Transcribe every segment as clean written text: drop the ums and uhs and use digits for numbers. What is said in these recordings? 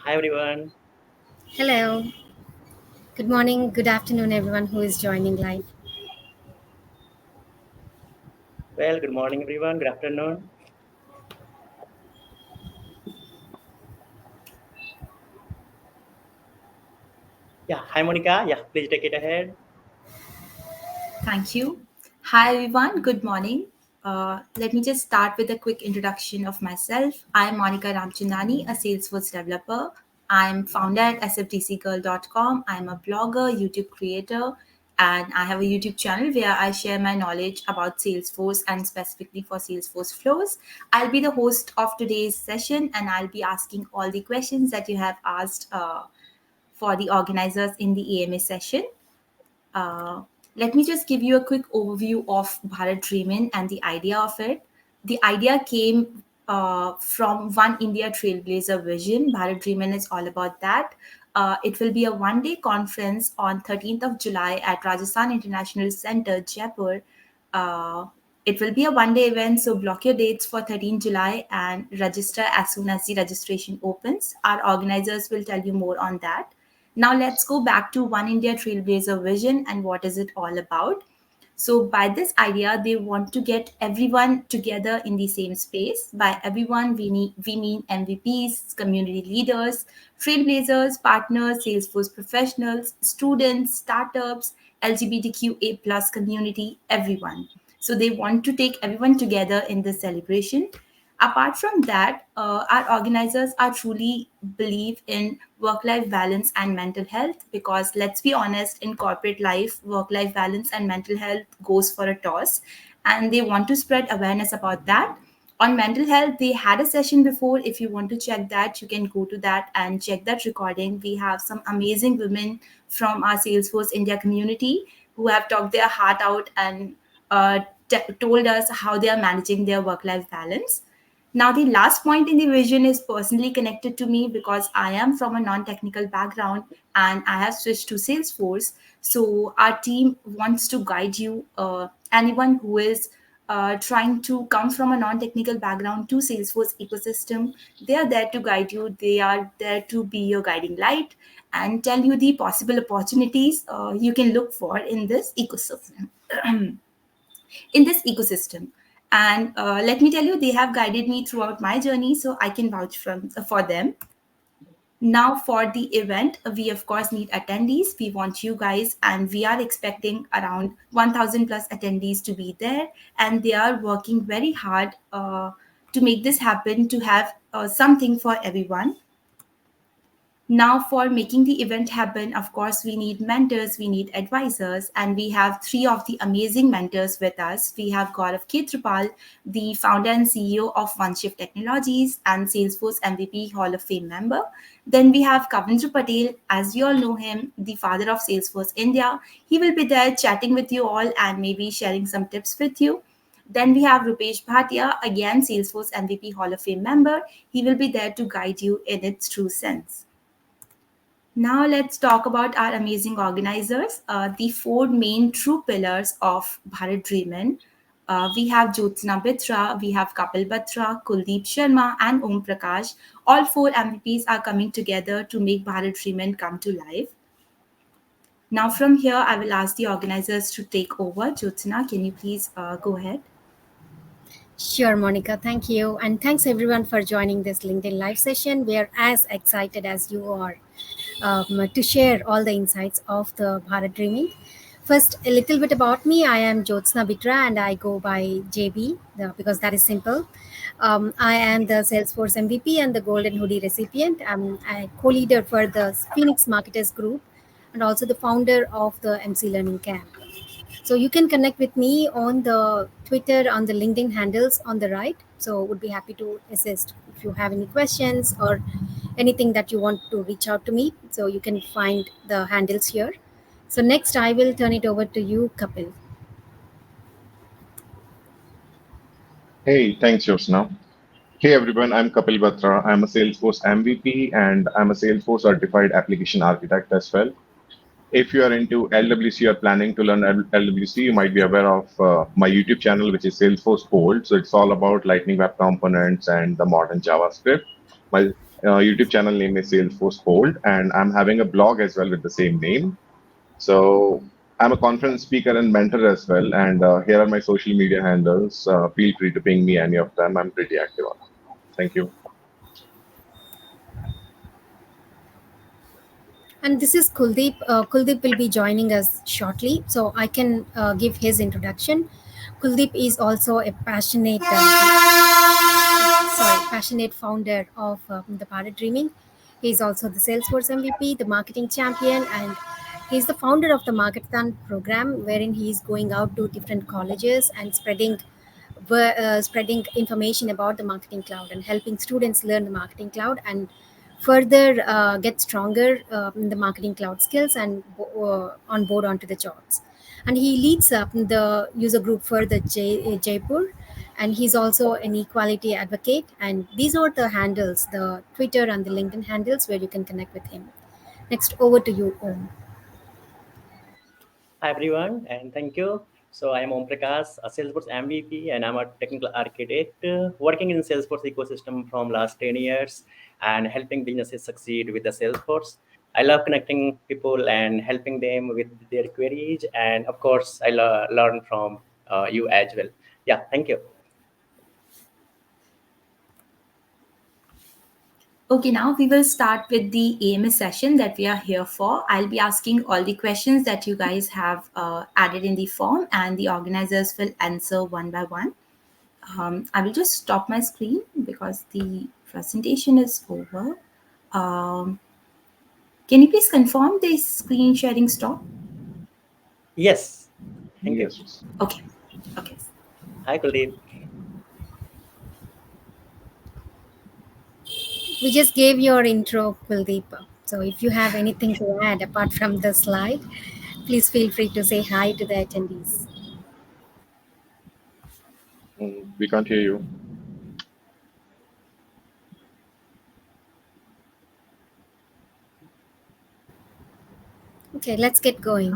Hi everyone. Hello. Good morning, good afternoon, everyone who is joining live. Well, good morning everyone. Good afternoon. Yeah, hi Monica. Yeah, please take it ahead. Thank you. Hi, everyone. Good morning. Let me just start with a quick introduction of myself. I'm Monica Ramchandani, a Salesforce developer. I'm founder at sftcgirl.com. I'm a blogger, YouTube creator, and I have a YouTube channel where I share my knowledge about Salesforce and specifically for Salesforce flows. I'll be the host of today's session and I'll be asking all the questions that you have asked for the organizers in the AMA session. Uh, Let me just give you a quick overview of Bharat Dreamin and the idea of it. The idea came from One India Trailblazer Vision. Bharat Dreamin is all about that. It will be a one-day conference on 13th of July at Rajasthan International Center, Jaipur. Uh, it will be a one-day event, so block your dates for 13 July and register as soon as the registration opens. Our organizers will tell you more on that. Now let's go back to One India Trailblazer Vision and what is it all about. So by this idea, they want to get everyone together in the same space. By everyone, we mean MVPs, community leaders, trailblazers, partners, Salesforce professionals, students, startups, LGBTQA plus community, everyone. So they want to take everyone together in this celebration. Apart from that, our organizers are truly believe in work-life balance and mental health because let's be honest, in corporate life, work-life balance and mental health goes for a toss, and they want to spread awareness about that. On mental health, they had a session before. If you want to check that, you can go to that and check that recording. We have some amazing women from our Salesforce India community who have talked their heart out and told us how they are managing their work-life balance. Now, the last point in the vision is personally connected to me because I am from a non technical background and I have switched to Salesforce. So, our team wants to guide you, anyone who is trying to come from a non technical background to Salesforce ecosystem. They are there to guide you, they are there to be your guiding light and tell you the possible opportunities you can look for in this ecosystem. in this ecosystem. And let me tell you, they have guided me throughout my journey, so I can vouch for them. Now, for the event, we of course need attendees. We want you guys, and we are expecting around 1,000 plus attendees to be there, and they are working very hard to make this happen, to have something for everyone. Now, for making the event happen, of course, we need mentors, we need advisors, and we have three of the amazing mentors with us. We have Gaurav Khetrapal, the founder and CEO of OneShift Technologies and Salesforce MVP Hall of Fame member. Then we have Kavindra Patel, as you all know him, the father of Salesforce India. He will be there chatting with you all and maybe sharing some tips with you. Then we have Rupesh Bhatia, again Salesforce MVP Hall of Fame member. He will be there to guide you in its true sense. Now let's talk about our amazing organizers, the four main true pillars of Bharat Dreamin. We have Jyotsna Bitra, we have Kapil Batra, Kuldeep Sharma, and Om Prakash. All four MVPs are coming together to make Bharat Dreamin come to life. Now from here, I will ask the organizers to take over. Jyotsna, can you please go ahead? Sure, Monica. Thank you. And thanks everyone for joining this LinkedIn live session. We are as excited as you are to share all the insights of the Bharat Dreaming. First, a little bit about me. I am Jyotsna Bitra and I go by JB because that is simple. I am the Salesforce MVP and the Golden Hoodie recipient. I'm a co-leader for the Phoenix Marketers Group and also the founder of the MC Learning Camp. So you can connect with me on the Twitter, on the LinkedIn handles on the right. So would be happy to assist if you have any questions or anything that you want to reach out to me. So you can find the handles here. So next I will turn it over to you, Kapil. Hey, thanks, Josna. Hey everyone, I'm Kapil Batra. I'm a Salesforce MVP and I'm a Salesforce certified application architect as well. If you are into LWC or planning to learn LWC, you might be aware of my YouTube channel, which is Salesforce Bold. So it's all about Lightning Web Components and the modern JavaScript. My YouTube channel name is Salesforce Hold, and I'm having a blog as well with the same name. So I'm a conference speaker and mentor as well, and here are my social media handles. Feel free to ping me any of them. I'm pretty active on. Thank you. And this is Kuldeep. Kuldeep will be joining us shortly, so I can give his introduction. Kuldeep is also a passionate founder of the Bharat Dreaming. He is also the Salesforce MVP, the marketing champion, and he is the founder of the Marketathlon program, wherein he is going out to different colleges and spreading information about the marketing cloud and helping students learn the marketing cloud and further get stronger in the marketing cloud skills and on board onto the jobs. And he leads the user group for the Jaipur, and he's also an equality advocate. And these are the handles, the Twitter and the LinkedIn handles where you can connect with him. Next, over to you, Om. Hi everyone, and thank you. So I am Om Prakash, a Salesforce MVP, and I'm a technical architect working in Salesforce ecosystem from last 10 years and helping businesses succeed with the Salesforce. I love connecting people and helping them with their queries, and of course, I learn from you as well. Yeah, thank you. Okay, now we will start with the AMS session that we are here for. I'll be asking all the questions that you guys have added in the form, and the organizers will answer one by one. I will just stop my screen because the presentation is over. Can you please confirm the screen sharing stop? Yes, thank you. Yes. Okay. Hi, Kuldeep. We just gave your intro, Kuldeep. So if you have anything to add apart from the slide, please feel free to say hi to the attendees. We can't hear you. Okay, let's get going.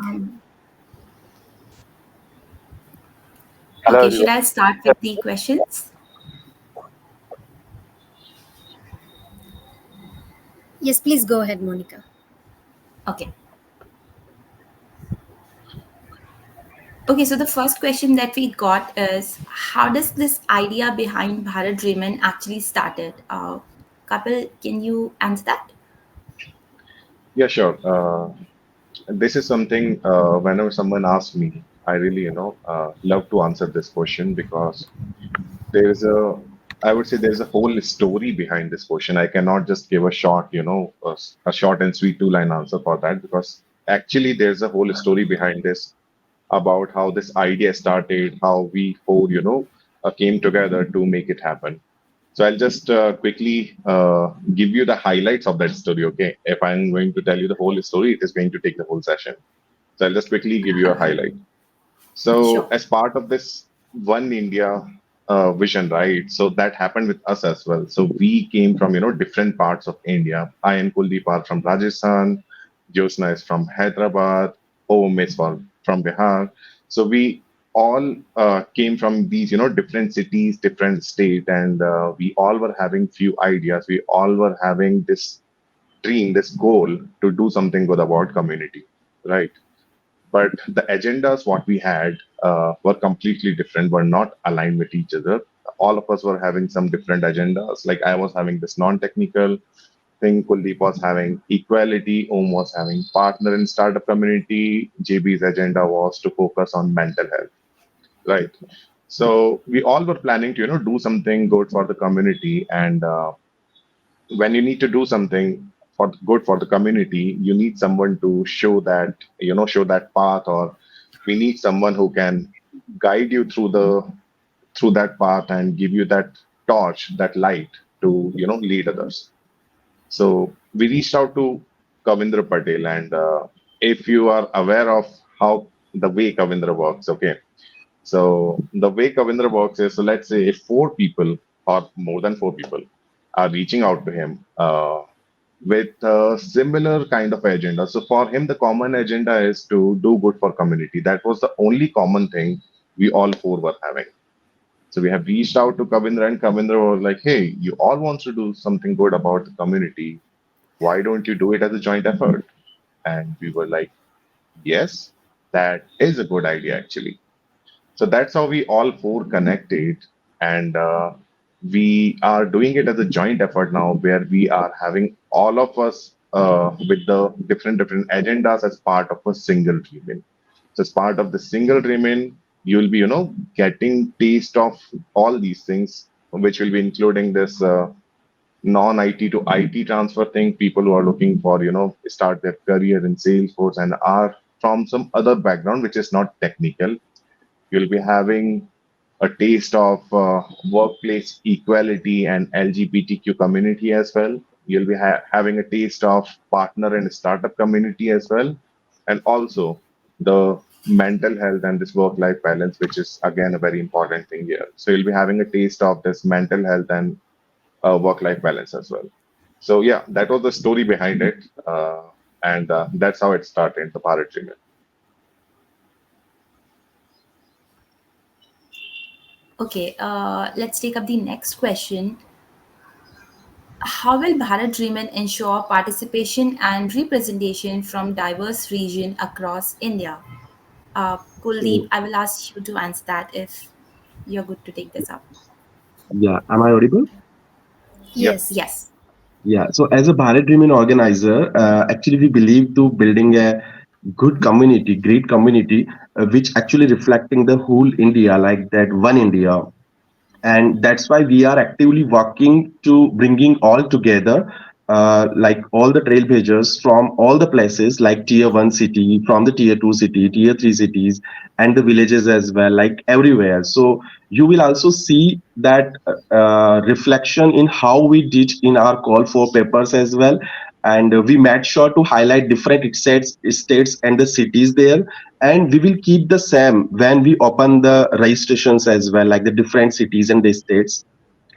Okay, should I start with the questions? Yes, please go ahead, Monica. Okay. Okay, so the first question that we got is, how does this idea behind Bharat Dreamin actually started? Kapil, can you answer that? Yeah, sure. This is something whenever someone asks me, I really, love to answer this question because there is I would say there's a whole story behind this question. I cannot just give a short, a short and sweet two-line answer for that because actually there's a whole story behind this about how this idea started, how we four, came together to make it happen. So I'll just quickly give you the highlights of that story. Okay, if I'm going to tell you the whole story, it is going to take the whole session. So I'll just quickly give you a highlight. So Sure. as part of this One India vision, right? So that happened with us as well. So we came from different parts of India. I and Kuldeep are from Rajasthan. Josna is from Hyderabad. Om is from Bihar. So we all came from these different cities, different state, and we all were having few ideas. We all were having this dream, this goal to do something good about community, right? But the agendas what we had were completely different, were not aligned with each other. All of us were having some different agendas. Like I was having this non-technical thing, Kuldeep was having equality, Om was having partner in startup community, JB's agenda was to focus on mental health, right? So we all were planning to do something good for the community, and when you need to do something for good for the community, you need someone to show that path, or we need someone who can guide you through that path and give you that torch, that light to lead others. So we reached out to Kavindra Patel, and if you are aware of how the way Kavindra works, okay. So the way Kavindra works is, so let's say if four people or more than four people are reaching out to him with a similar kind of agenda. So for him, the common agenda is to do good for community. That was the only common thing we all four were having. So we have reached out to Kavindra, and Kavindra was like, "Hey, you all want to do something good about the community. Why don't you do it as a joint effort?" And we were like, "Yes, that is a good idea, actually." So that's how we all four connected, and we are doing it as a joint effort now, where we are having all of us with the different agendas as part of a single Remain. So as part of the single Remain, you'll be getting taste of all these things, which will be including this non-IT to IT transfer thing. People who are looking for start their career in Salesforce and are from some other background which is not technical. You'll be having a taste of workplace equality and LGBTQ community as well. You'll be having a taste of partner and startup community as well, and also the mental health and this work-life balance, which is again a very important thing here. So you'll be having a taste of this mental health and work-life balance as well. So yeah, that was the story behind it, and that's how it started, the Bharat Dream. Okay, let's take up the next question. How will Bharat Dreamen ensure participation and representation from diverse regions across India? Kuldeep, So, I will ask you to answer that if you're good to take this up. yeah, am I audible? Yeah. Yes. Yes. Yeah, so as a Bharat Dreaming organizer, actually we believe to building a good community, great community, which actually reflecting the whole India, like that one India, and that's why we are actively working to bringing all together, like all the trailblazers from all the places, like tier 1 city, from the tier 2 city, tier 3 cities, and the villages as well, like everywhere. So you will also see that reflection in how we did in our call for papers as well. And we made sure to highlight different states and the cities there, and we will keep the same when we open the registrations as well, like the different cities and the states.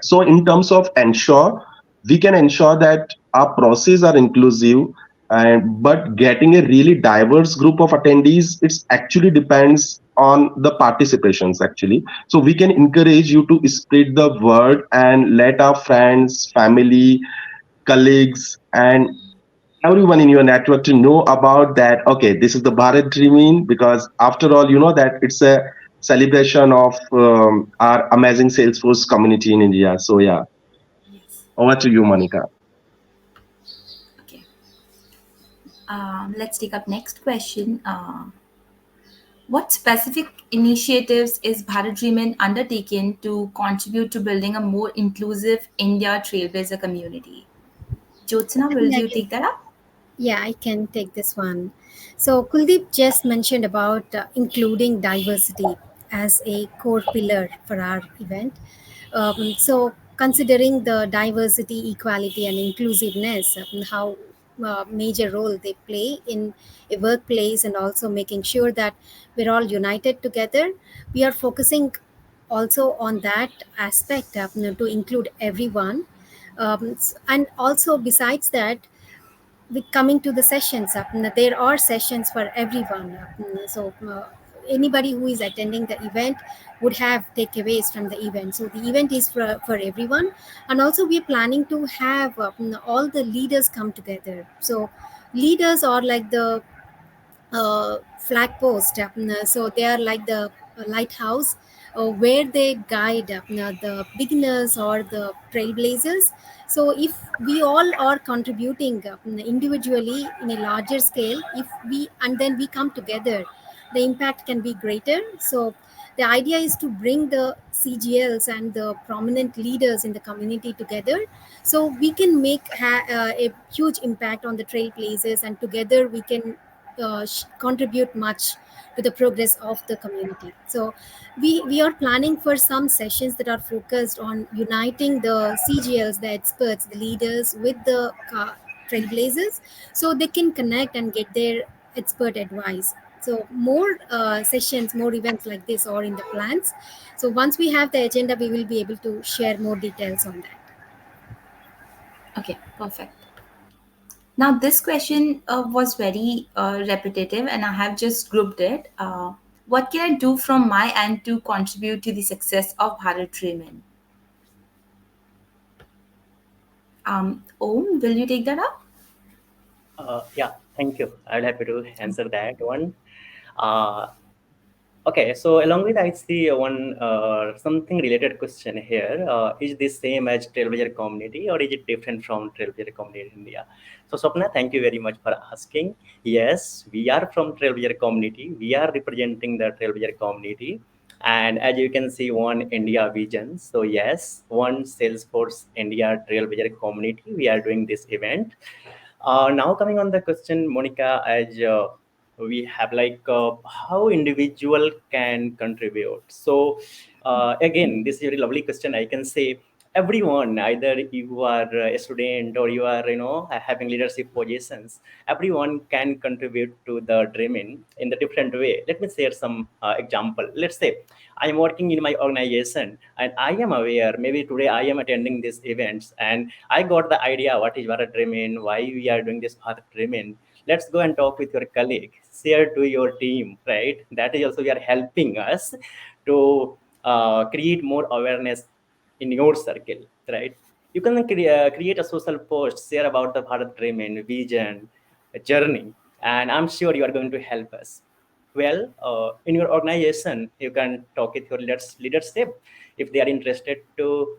So in terms of ensure, we can ensure that our process are inclusive, and but getting a really diverse group of attendees, it's actually depends on the participations actually. So we can encourage you to spread the word and let our friends, family, colleagues, and everyone in your network to know about that. Okay, this is the Bharat Dreaming, because after all, you know that it's a celebration of our amazing Salesforce community in India. So yeah, Yes. over to you, Monica. Okay. Let's take up next question. What specific initiatives is Bharat Dreamen undertaken to contribute to building a more inclusive India Trailblazer community? Jyotsna, I will think I you can. take that up? Yeah, I can take this one. So Kuldeep just mentioned about including diversity as a core pillar for our event. So considering the diversity, equality, and inclusiveness, how major role they play in a workplace, and also making sure that we're all united together, we are focusing also on that aspect to include everyone. And also besides that, with coming to the sessions, there are sessions for everyone. So anybody who is attending the event would have takeaways from the event. So the event is for everyone. And also we're planning to have all the leaders come together. So leaders are like the flag post. So they are like the lighthouse where they guide the beginners or the trailblazers. So if we all are contributing individually in a larger scale, if we and then we come together, the impact can be greater. So the idea is to bring the CGLs and the prominent leaders in the community together, so we can make a huge impact on the trailblazers, and together we can contribute much to the progress of the community. So we are planning for some sessions that are focused on uniting the CGLs, the experts, the leaders with the trailblazers, so they can connect and get their expert advice. So more sessions, more events like this are in the plans. So once we have the agenda, we will be able to share more details on that. Okay, perfect. Now, this question was very repetitive, and I have just grouped it. What can I do from my end to contribute to the success of Bharat Dream? Om, will you take that up? Yeah, thank you. I'll happy to answer that one. Uh, Okay, so along with I see one something related question here. Is this same as Trailblazer community or is it different from Trailblazer community in India? So Swapna, thank you very much for asking. Yes, we are from Trailblazer community. We are representing the Trailblazer community. And as you can see, one India vision. So yes, one Salesforce India Trailblazer community. We are doing this event. Now coming on the question, Monica, as we have like how individual can contribute. So again, this is a very lovely question. I can say everyone, either you are a student or you are having leadership positions, everyone can contribute to the dreaming in the different way. Let me share some example. Let's say I am working in my organization and I am aware, maybe today I am attending these events and I got the idea what is Bharat Dream, why we are doing this Bharat Dream. Let's go and talk with your colleague, share to your team, right? That is also we are helping us to create more awareness in your circle, right? You can create a social post, share about the Bharat Dream, vision, journey, and I'm sure you are going to help us. Well, in your organization, you can talk with your leadership if they are interested to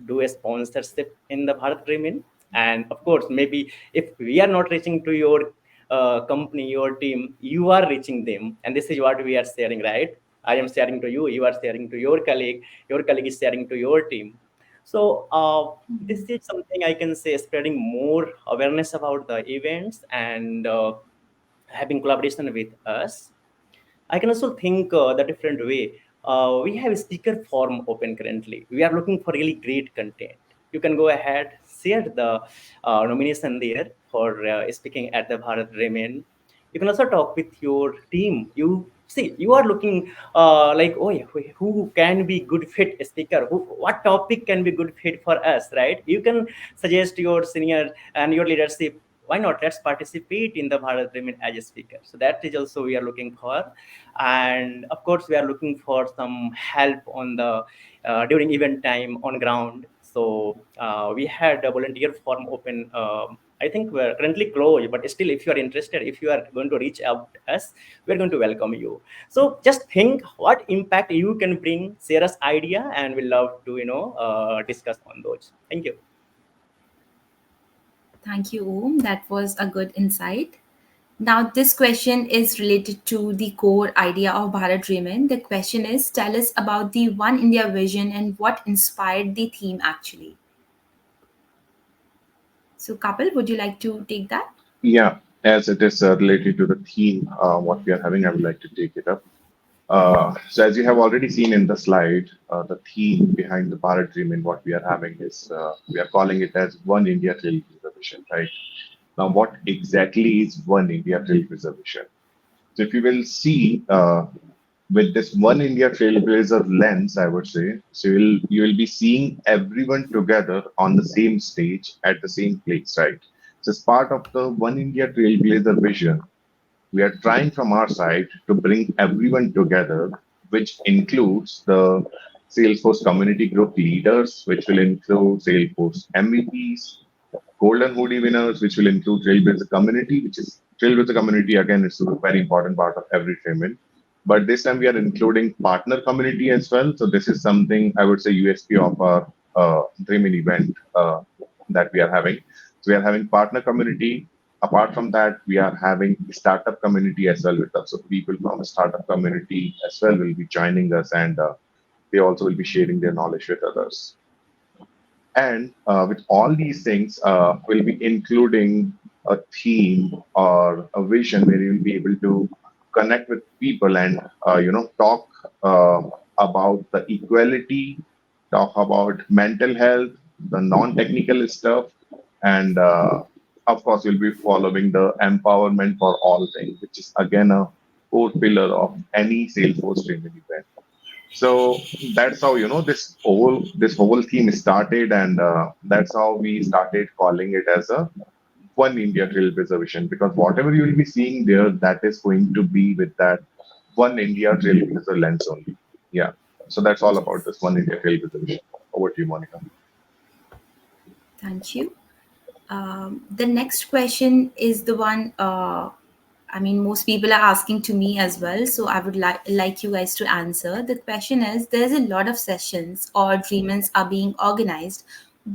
do a sponsorship in the Bharat Dream. And of course, maybe if we are not reaching to your company, your team, you are reaching them. And this is what we are sharing, right? I am sharing to you, you are sharing to your colleague is sharing to your team. So this is something I can say, spreading more awareness about the events and having collaboration with us. I can also think the different way. We have a speaker forum open currently. We are looking for really great content. You can go ahead, share the nomination there for speaking at the Bharat Dream. You can also talk with your team. You see, you are looking like, oh, yeah, who can be good fit speaker? What topic can be good fit for us, right? You can suggest your senior and your leadership. Why not? Let's participate in the Bharat Dream as a speaker. So that is also we are looking for, and of course we are looking for some help on the during event time on ground. So we had a volunteer form open. I think we're currently closed, but still, if you are interested, if you are going to reach out to us, we're going to welcome you. So just think what impact you can bring, share us idea, and we love to discuss on those. Thank you. Thank you, Om. That was a good insight. Now, this question is related to the core idea of Bharat Dream. The question is, tell us about the One India vision and what inspired the theme actually. So, Kapil, would you like to take that? Yeah, as it is related to the theme, what we are having, I would like to take it up. So as you have already seen in the slide, the theme behind the Bharat Dream and what we are having is we are calling it as One India Trail Preservation, right? Now, what exactly is One India Trail Preservation? So if you will see with this One India Trailblazer lens, I would say, so you will be seeing everyone together on the same stage at the same place, right? So as part of the One India Trailblazer vision, we are trying from our side to bring everyone together, which includes the Salesforce community group leaders, which will include Salesforce MVPs, Golden Hoodie winners, which will include Trailblazer community, which is Trailblazer community again, it's a very important part of every Trailman. But this time we are including partner community as well. So this is something I would say USP of our Dreamin event that we are having. So we are having partner community. Apart from that, we are having startup community as well with us. So people from a startup community as well will be joining us, and they also will be sharing their knowledge with others. And with all these things, we'll be including a theme or a vision where you'll be able to connect with people and talk about the equality, talk about mental health, the non-technical stuff, and of course, we'll be following the empowerment for all things, which is again a core pillar of any Salesforce training event. So that's how this whole theme started, and that's how we started calling it as a One India Trail Preservation. Because whatever you will be seeing there, that is going to be with that one India Trailblazer lens only. Yeah. So that's all about this One India Trailblazer vision. Over to you, Monica. Thank you. The next question is the one, I mean, most people are asking to me as well. So I would like you guys to answer. The question is, there's a lot of sessions or Dreamins are being organized.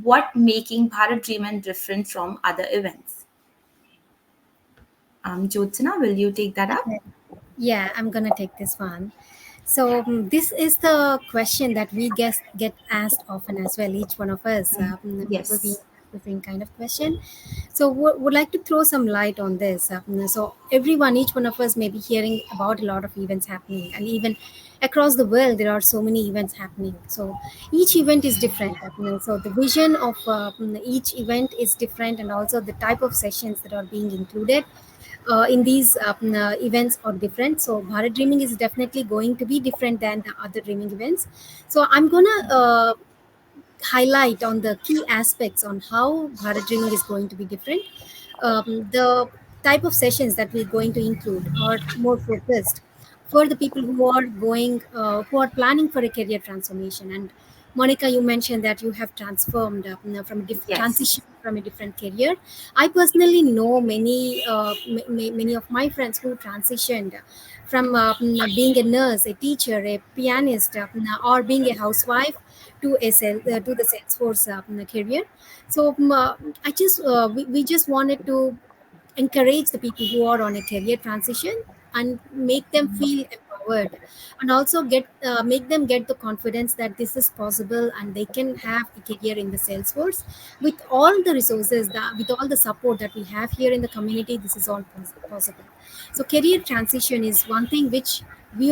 What making Bharat Dreamin different from other events? Jyotsna, will you take that up? Yeah, I'm gonna take this one. So this is the question that we get asked often as well. Each one of us, people being Yes. asked the same kind of question. So would like to throw some light on this. So everyone, each one of us may be hearing about a lot of events happening, and even across the world, there are so many events happening. So each event is different. So the vision of each event is different, and also the type of sessions that are being included in these events are different. So Bharat Dreaming is definitely going to be different than the other dreaming events. So I'm gonna highlight on the key aspects on how Bharat Dreaming is going to be different. The type of sessions that we're going to include are more focused for the people who are who are planning for a career transformation. And Monica, you mentioned that you have transformed from a Yes. transition from a different career. I personally know many of my friends who transitioned from being a nurse, a teacher, a pianist, or being a housewife to the Salesforce career. So we just wanted to encourage the people who are on a career transition and make them feel empowered, and also make them get the confidence that this is possible and they can have a career in the Salesforce with all the resources, that with all the support that we have here in the community. This is all possible. So career transition is one thing which we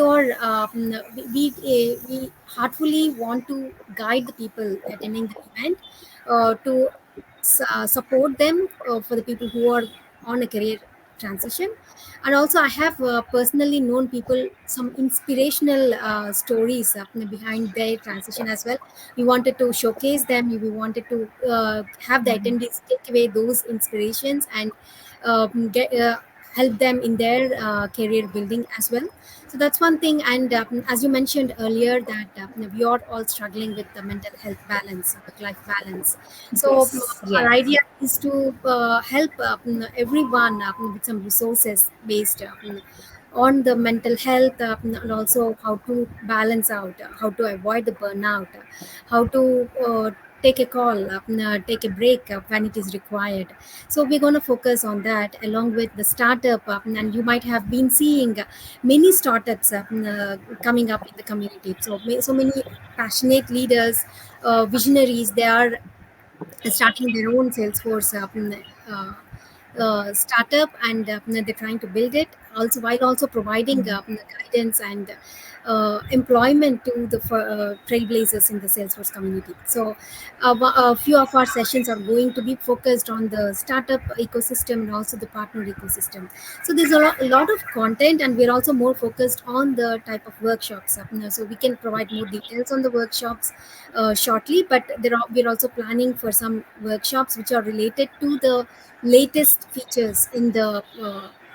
heartfully want to guide the people attending the event to support them for the people who are on a career transition. And also I have personally known people some inspirational stories behind their transition as well. We wanted to showcase them. We wanted to have the attendees take away those inspirations and help them in their career building as well. So that's one thing. And as you mentioned earlier, that we are all struggling with the mental health balance, work life balance. So Yes. our Yes. idea is to help everyone with some resources based on the mental health, and also how to balance out, how to avoid the burnout, how to take a call, take a break when it is required. So we're going to focus on that along with the startup, and you might have been seeing many startups coming up in the community. So many passionate leaders, visionaries, they are starting their own Salesforce startup, and they're trying to build it also, while also providing guidance and employment to the trailblazers in the Salesforce community. So a few of our sessions are going to be focused on the startup ecosystem and also the partner ecosystem. So there's a lot of content, and we're also more focused on the type of workshops. So we can provide more details on the workshops shortly, but we're also planning for some workshops which are related to the latest features in the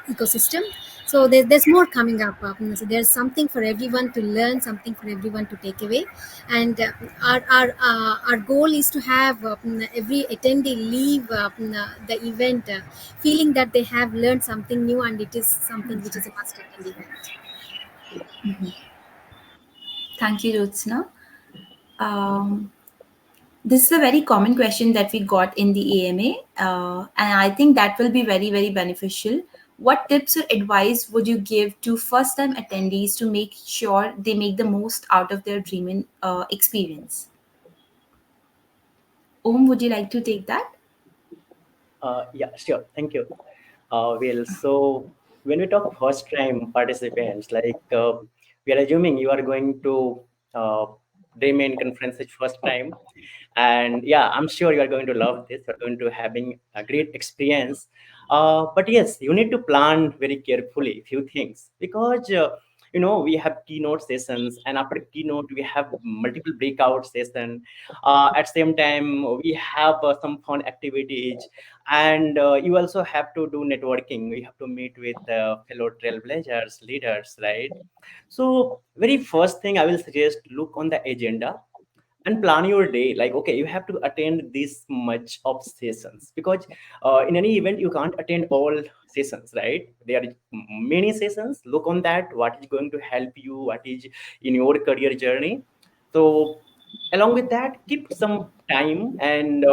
ecosystem. So there's more coming up. So there's something for everyone to learn, something for everyone to take away. And our goal is to have every attendee leave the event feeling that they have learned something new, and it is something which is a must attend event. Thank you, Jyotsna. Um, this is a very common question that we got in the AMA, and I think that will be very, very beneficial. What tips or advice would you give to first time attendees to make sure they make the most out of their dreaming experience? Om, would you like to take that? Yeah, sure. Thank you. So when we talk first time participants, we are assuming you are going to uh, remain conferences first time, and yeah, I'm sure you are going to love this. You're going to having a great experience. But yes, you need to plan very carefully few things, because we have keynote sessions, and after keynote we have multiple breakout session. At same time we have some fun activities, and you also have to do networking. We have to meet with fellow trailblazers, leaders, right? So very first thing I will suggest, look on the agenda and plan your day. Like, okay, you have to attend this much of sessions, because in any event you can't attend all sessions, right? There are many sessions. Look on that, what is going to help you, what is in your career journey. So along with that, keep some time, and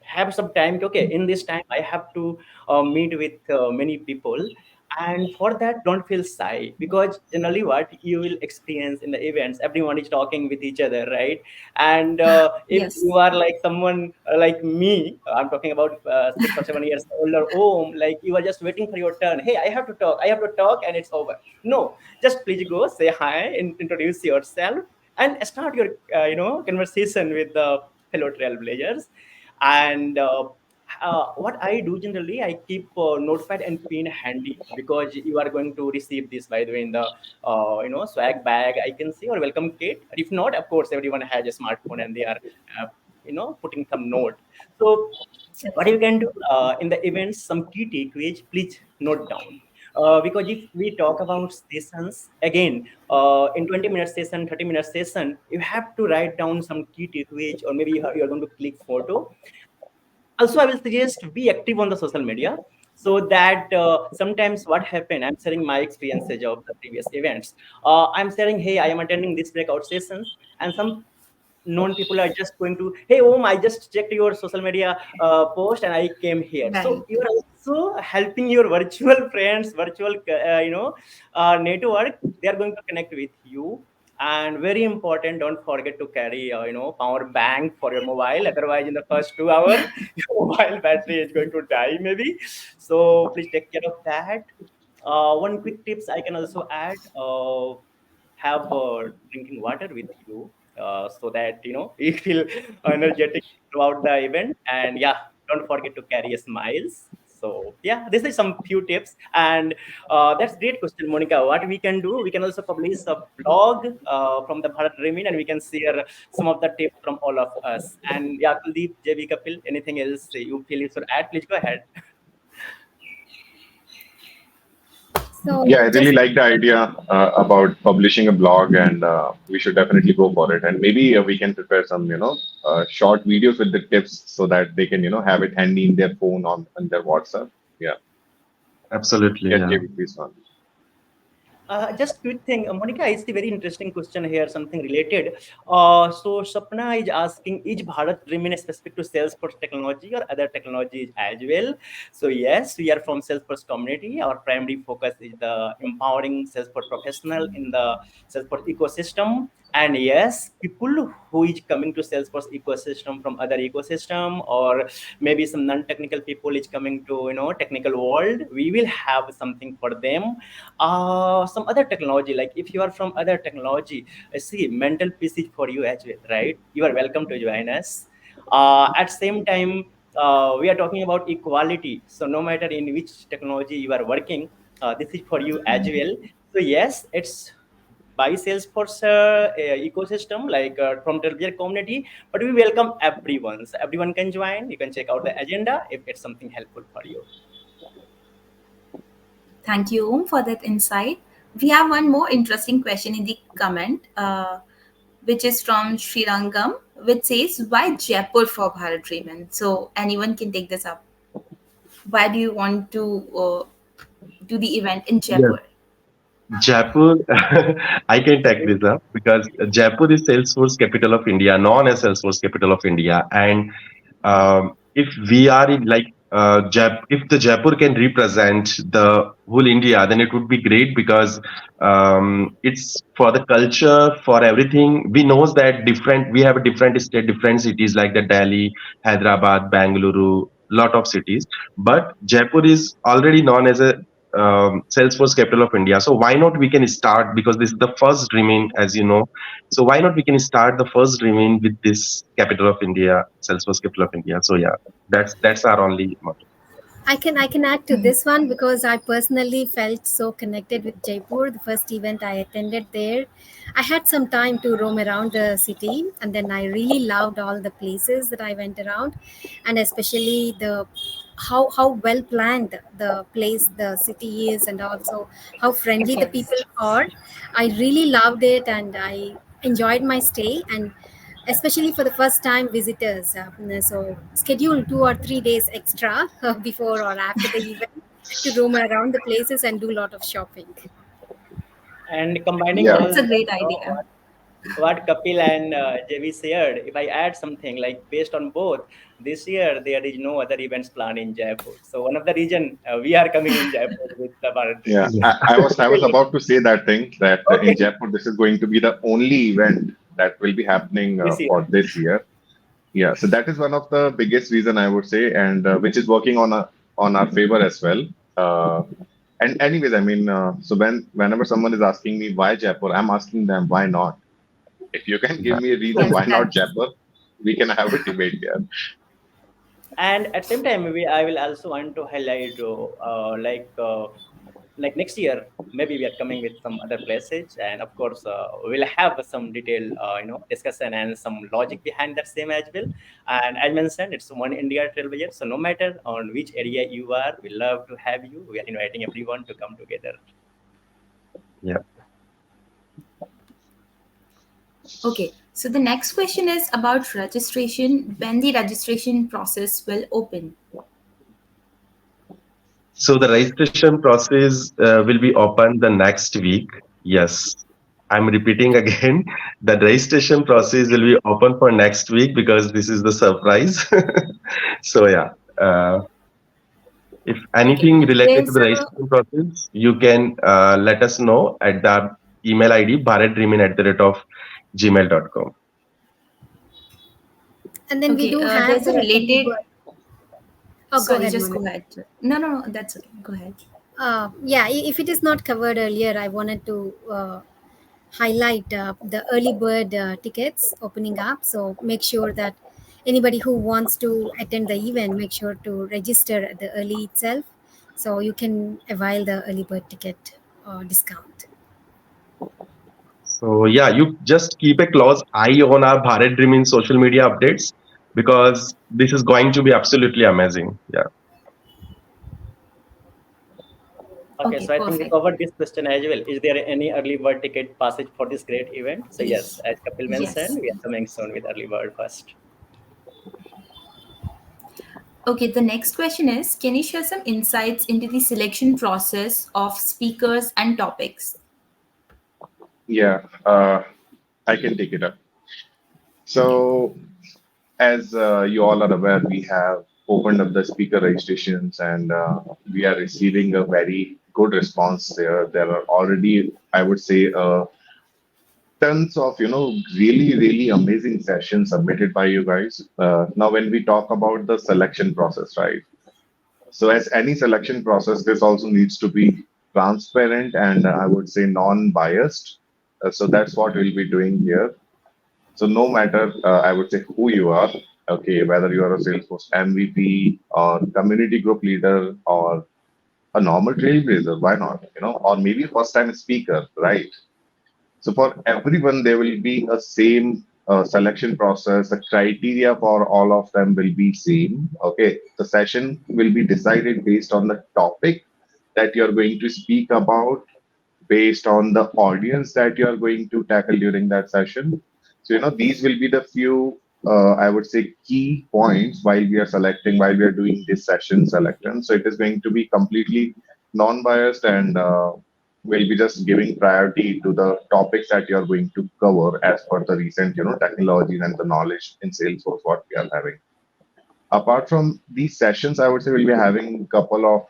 have some time. Okay, in this time I have to meet with many people. And for that, don't feel shy, because generally what you will experience in the events, everyone is talking with each other, right? And if Yes. you are like someone like me, I'm talking about 6 or 7 years older, oh, like you are just waiting for your turn. Hey, I have to talk, I have to talk, and it's over. No, just please go, say hi, and introduce yourself, and start your conversation with the fellow trailblazers. And what I do generally, I keep notepad and pen handy, because you are going to receive this, by the way, in the swag bag, I can see, or welcome kit. If not, of course, everyone has a smartphone and they are putting some note. So what you can do in the events, some key takeaways, please note down. Because if we talk about sessions again, in 20-minute session, 30-minute session, you have to write down some key takeaways, or maybe you're going to click photo. Also, I will suggest be active on the social media, so that sometimes what happened, I'm sharing my experiences of the previous events. I'm sharing, hey, I am attending this breakout sessions, and some known people are just going to, hey, I just checked your social media post and I came here. Right. So you're also helping your virtual friends, virtual network. They are going to connect with you. And very important, don't forget to carry power bank for your mobile. Otherwise, in the first 2 hours your mobile battery is going to die maybe. So please take care of that. One quick tips I can also add, have drinking water with you, so that you feel energetic throughout the event. And yeah, don't forget to carry a smiles. So yeah, this is some few tips. And that's great question, Monica. What we can do, we can also publish a blog from the Bharat Dreaming, and we can share some of the tips from all of us. And yeah, Kuldeep, JV, Kapil, anything else you feel you should add, please go ahead. So Yeah, I really just like the idea about publishing a blog, and we should definitely go for it. And maybe we can prepare some, short videos with the tips so that they can, have it handy in their phone on their WhatsApp. Yeah. Absolutely, Yes, yeah. JB, please on. Just quick thing, Monica, I see very interesting question here, something related. So Sapna is asking, is Bharat remain specific to Salesforce technology or other technologies as well? So yes, we are from Salesforce community. Our primary focus is the empowering Salesforce professional in the Salesforce ecosystem. And yes, people who is coming to Salesforce ecosystem from other ecosystem, or maybe some non-technical people is coming to technical world, we will have something for them. Some other technology, like if you are from other technology, I see mental peace is for you as well, right? You are welcome to join us. At same time, we are talking about equality, so no matter in which technology you are working, this is for you as well. So yes, it's by Salesforce ecosystem, like from Trailblazer community, but we welcome everyone. So everyone can join. You can check out the agenda if it's something helpful for you. Thank you, Om, for that insight. We have one more interesting question in the comment, which is from Srirangam, which says, "Why Jaipur for Bharat Dreamin?" So anyone can take this up. Why do you want to do the event in Yes. Jaipur? Jaipur, I can take this up because Jaipur is Salesforce capital of India, known as Salesforce capital of India. And if we are in like if the Jaipur can represent the whole India, then it would be great because it's for the culture, for everything. We knows that different. We have a different state, different cities like the Delhi, Hyderabad, Bangalore, lot of cities. But Jaipur is already known as a Salesforce capital of India. So why not we can start, because this is the first Remain, as you know. So why not we can start the first Remain with this capital of India, Salesforce capital of India. So yeah, that's our only motto. I can add to this one because I personally felt so connected with Jaipur. The first event I attended there, I had some time to roam around the city, and then I really loved all the places that I went around, and especially the how well planned the place, the city is, and also how friendly the Yes. people are. I really loved it, and I enjoyed my stay, and especially for the first time visitors. So schedule 2 or 3 days extra before or after the event to roam around the places and do a lot of shopping. And combining Yeah. all That's a the, great idea. what Kapil and JV shared, if I add something like based on both, this year there is no other events planned in Jaipur. So one of the reason we are coming in Jaipur with the Bharat Yeah, Dream. Yeah. I was about to say that thing that in Okay, Jaipur this is going to be the only event that will be happening this year. for this year. Yeah, so that is one of the biggest reason I would say, and which is working on our favor as well. And anyways, I mean, so whenever someone is asking me why Jaipur, I'm asking them why not. If you can give me a reason Yes, why not that's Jaipur, we can have a debate here. And at same time, I will also want to highlight like next year maybe we are coming with some other places, and of course we'll have some detailed discussion and some logic behind that same as well. And as mentioned, it's one India trailblazer, so no matter on which area you are, we love to have you. We are inviting everyone to come together. Yeah. okay. So the next question is about registration. When the registration process will open? So the registration process will be open the next week. Yes. I'm repeating again. The registration process will be open for next week because this is the surprise. So yeah. Uh, if Okay. anything related to There's the a registration process, you can let us know at the email ID bharatdreamin@gmail.com. And then we okay. do have There's a the early related. bird. Oh, go Sorry, ahead, just Monica. go ahead. No, no, no. That's okay. Go ahead. Yeah, if it is not covered earlier, I wanted to highlight the early bird tickets opening up. So make sure that anybody who wants to attend the event, make sure to register at the early itself, so you can avail the early bird ticket discount. So yeah, you just keep a close eye on our Bharat Dream in social media updates because this is going to be absolutely amazing. Yeah. Okay, Okay, so I think we perfect. covered this question as well. Is there any early bird ticket passage for this great event? So yes, as Kapil mentioned, Yes. we are coming soon with early bird first. Okay, the next question is, can you share some insights into the selection process of speakers and topics? Yeah, I can take it up. Okay. So, as you all are aware, we have opened up the speaker registrations and we are receiving a very good response there. There are already, I would say, tons of, really, really amazing sessions submitted by you guys. Now, when we talk about the selection process, right? So, as any selection process, this also needs to be transparent and I would say non-biased. So that's what we'll be doing here. So no matter, I would say who you are, okay, whether you are a Salesforce MVP or community group leader or a normal trailblazer, why not? Or maybe first time speaker, right? So for everyone, there will be a same selection process. The criteria for all of them will be same. Okay, the session will be decided based on the topic that you're going to speak about, based on the audience that you are going to tackle during that session. So, these will be the few, I would say, key points while we are doing this session selection. So, it is going to be completely non biased and we'll be just giving priority to the topics that you are going to cover as per the recent, technologies and the knowledge in Salesforce what we are having. Apart from these sessions, I would say we'll be having a couple of,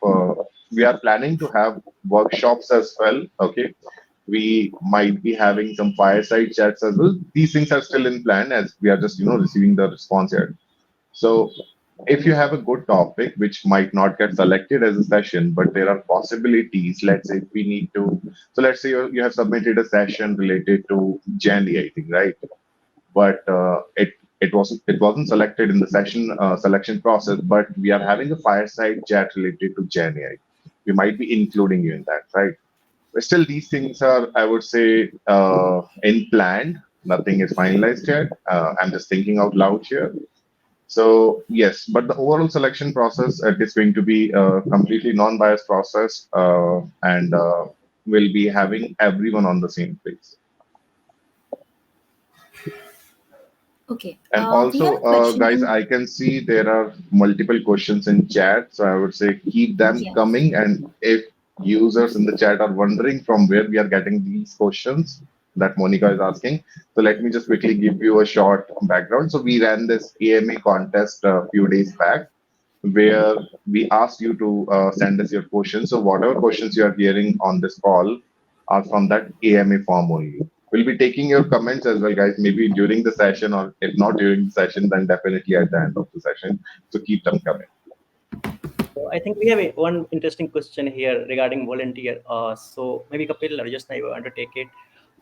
we are planning to have workshops as well. Okay. We might be having some fireside chats as well. These things are still in plan as we are just, receiving the response here. So if you have a good topic, which might not get selected as a session, but there are possibilities, let's say if we need to, so let's say you have submitted a session related to Gen AI, think, right? But it wasn't selected in the selection process, but we are having a fireside chat related to Gen AI. We might be including you in that, right? But still, these things are, I would say, in planned. Nothing is finalized yet. I'm just thinking out loud here. So yes, but the overall selection process is going to be a completely non-biased process, and will be having everyone on the same page. Okay. And We have also, a question guys, in. I can see there are multiple questions in chat, so I would say keep them Yes. coming. And if users in the chat are wondering from where we are getting these questions that Monica is asking, so let me just quickly give you a short background. So we ran this AMA contest a few days back, where we asked you to send us your questions. So whatever questions you are hearing on this call are from that AMA form only. We'll be taking your comments as well, guys, maybe during the session, or if not during the session, then definitely at the end of the session. So keep them coming. So I think we have one interesting question here regarding volunteer. So maybe Kapil or just I want to take it.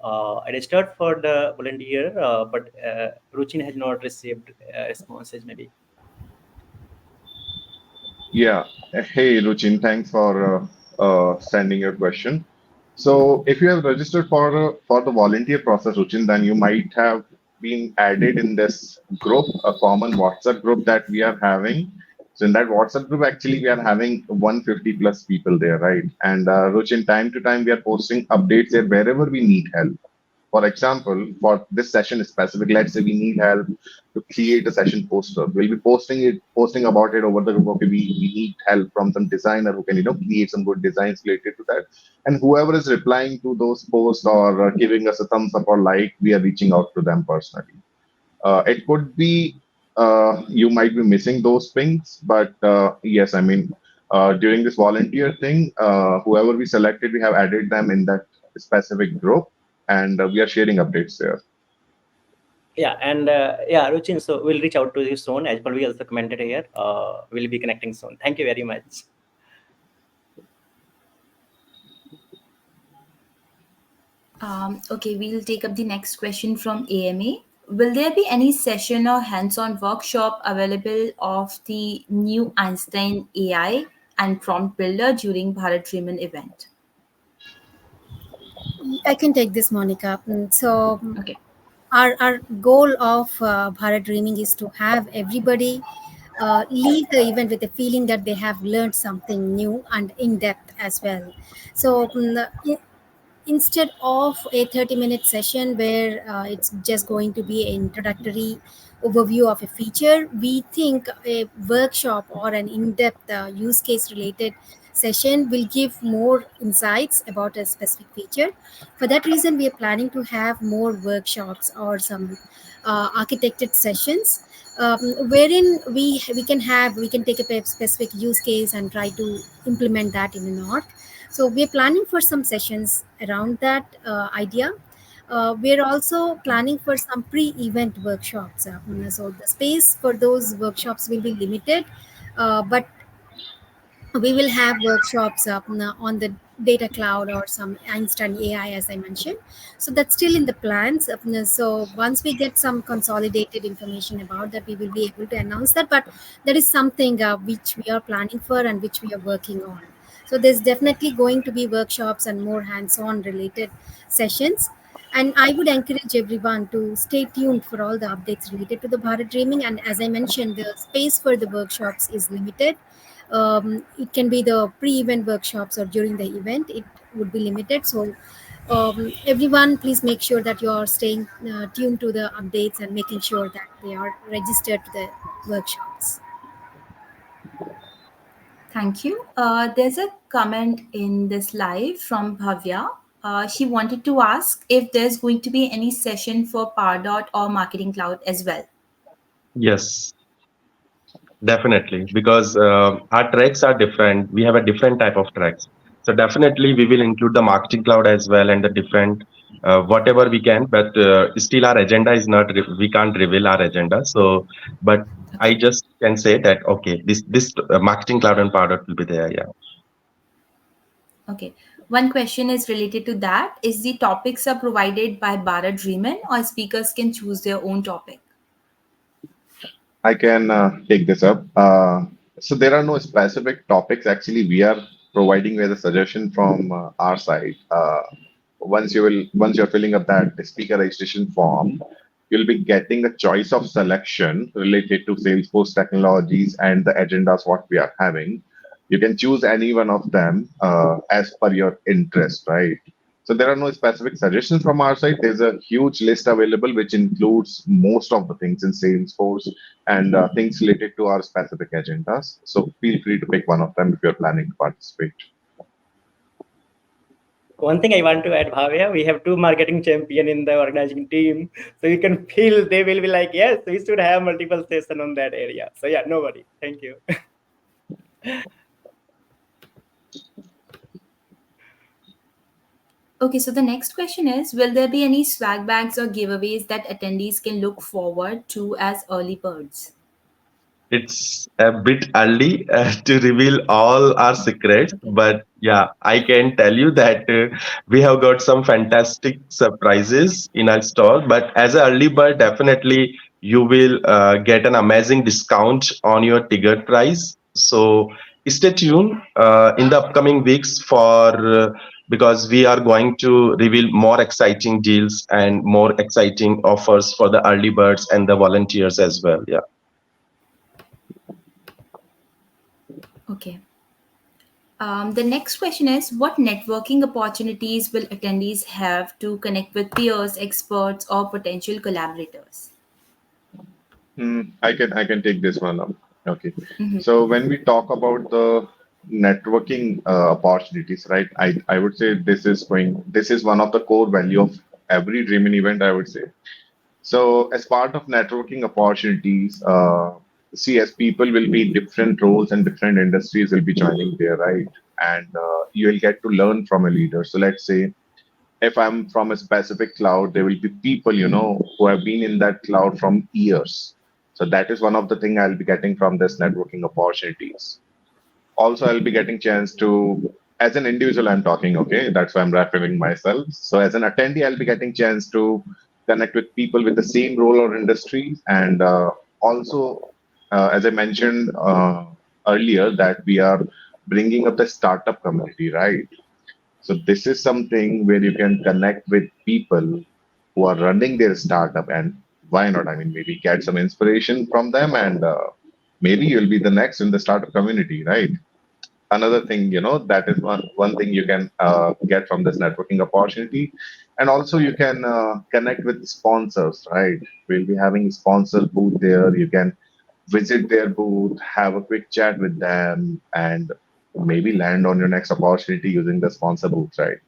I registered for the volunteer, but Ruchin has not received responses. Maybe. Yeah. Hey, Ruchin, thanks for sending your question. So, if you have registered for the volunteer process, Ruchin, then you might have been added in this group, a common WhatsApp group that we are having. So, in that WhatsApp group, actually, we are having 150 plus people there, right? And Ruchin, time to time, we are posting updates there wherever we need help. For example, for this session specific, let's say we need help to create a session poster. We'll be posting about it over the group. Okay, we need help from some designer who can, create some good designs related to that. And whoever is replying to those posts or giving us a thumbs up or like, we are reaching out to them personally. It could be you might be missing those things, but yes, I mean, during this volunteer thing, whoever we selected, we have added them in that specific group, and we are sharing updates there. Yeah, and yeah, Ruchin. So we'll reach out to you soon. As we also commented here, we'll be connecting soon. Thank you very much. Okay, we'll take up the next question from AMA. Will there be any session or hands-on workshop available of the new Einstein AI and prompt builder during Bharat Dreamin event? I can take this, Monica. So Okay. our goal of Bharat Dreaming is to have everybody leave the event with a feeling that they have learned something new and in depth as well. So instead of a 30-minute session where it's just going to be an introductory overview of a feature, we think a workshop or an in-depth use case related session will give more insights about a specific feature. For that reason, we are planning to have more workshops or some architected sessions, wherein we can take up a specific use case and try to implement that in an org. So we're planning for some sessions around that idea. We're also planning for some pre-event workshops. So the space for those workshops will be limited, but we will have workshops on the data cloud or some Einstein AI, as I mentioned. So that's still in the plans. So once we get some consolidated information about that, we will be able to announce that. But that is something which we are planning for and which we are working on. So there's definitely going to be workshops and more hands-on related sessions. And I would encourage everyone to stay tuned for all the updates related to the Bharat Dreaming. And as I mentioned, the space for the workshops is limited. It can be the pre-event workshops or during the event. It would be limited. So everyone, please make sure that you are staying tuned to the updates and making sure that they are registered to the workshops. Thank you. There's a comment in this live from Bhavya. She wanted to ask if there's going to be any session for Pardot or Marketing Cloud as well. Yes, definitely, because our tracks are different. We have a different type of tracks. So definitely, we will include the marketing cloud as well and the different whatever we can. But still, our agenda is not. We can't reveal our agenda. So, but I Okay. just can say that okay, this marketing cloud and product will be there. Yeah. Okay. One question is related to that. Is the topics are provided by Bharat Dreamin or speakers can choose their own topic? I can take this up. So there are no specific topics. Actually, we are providing you as a suggestion from our side. Once you're filling up that speaker registration form, you'll be getting a choice of selection related to Salesforce technologies and the agendas what we are having. You can choose any one of them as per your interest, right? So there are no specific suggestions from our side. There's a huge list available which includes most of the things in Salesforce and things related to our specific agendas. So feel free to pick one of them if you're planning to participate. One thing I want to add, Bhavya, we have two marketing champion in the organizing team, so you can feel they will be like, yes, we should have multiple session on that area. So yeah, no worry. Thank you. Okay, so the next question is, will there be any swag bags or giveaways that attendees can look forward to as early birds? It's a bit early to reveal all our secrets, but yeah, I can tell you that we have got some fantastic surprises in our store. But as an early bird, definitely you will get an amazing discount on your ticket price. So stay tuned in the upcoming weeks for because we are going to reveal more exciting deals and more exciting offers for the early birds and the volunteers as well. Yeah. Okay. The next question is, what networking opportunities will attendees have to connect with peers, experts, or potential collaborators? I can take this one up. Okay. Mhm. So when we talk about the networking opportunities, right? I would say this is one of the core value of every Dreaming event, I would say. So, as part of networking opportunities, see, as people will be in different roles and different industries will be joining there, right? And you will get to learn from a leader. So, let's say if I'm from a specific cloud, there will be people, who have been in that cloud from years. So, that is one of the thing I'll be getting from this networking opportunities. Also, I'll be getting chance to, as an individual, I'm talking, okay, that's why I'm referring myself. So as an attendee, I'll be getting chance to connect with people with the same role or industry. And also, as I mentioned earlier, that we are bringing up the startup community, right? So this is something where you can connect with people who are running their startup, and why not? I mean, maybe get some inspiration from them, and maybe you'll be the next in the startup community, right? Another thing, that is one thing you can get from this networking opportunity. And also you can connect with sponsors, right? We'll be having a sponsor booth there. You can visit their booth, have a quick chat with them, and maybe land on your next opportunity using the sponsor booth, right?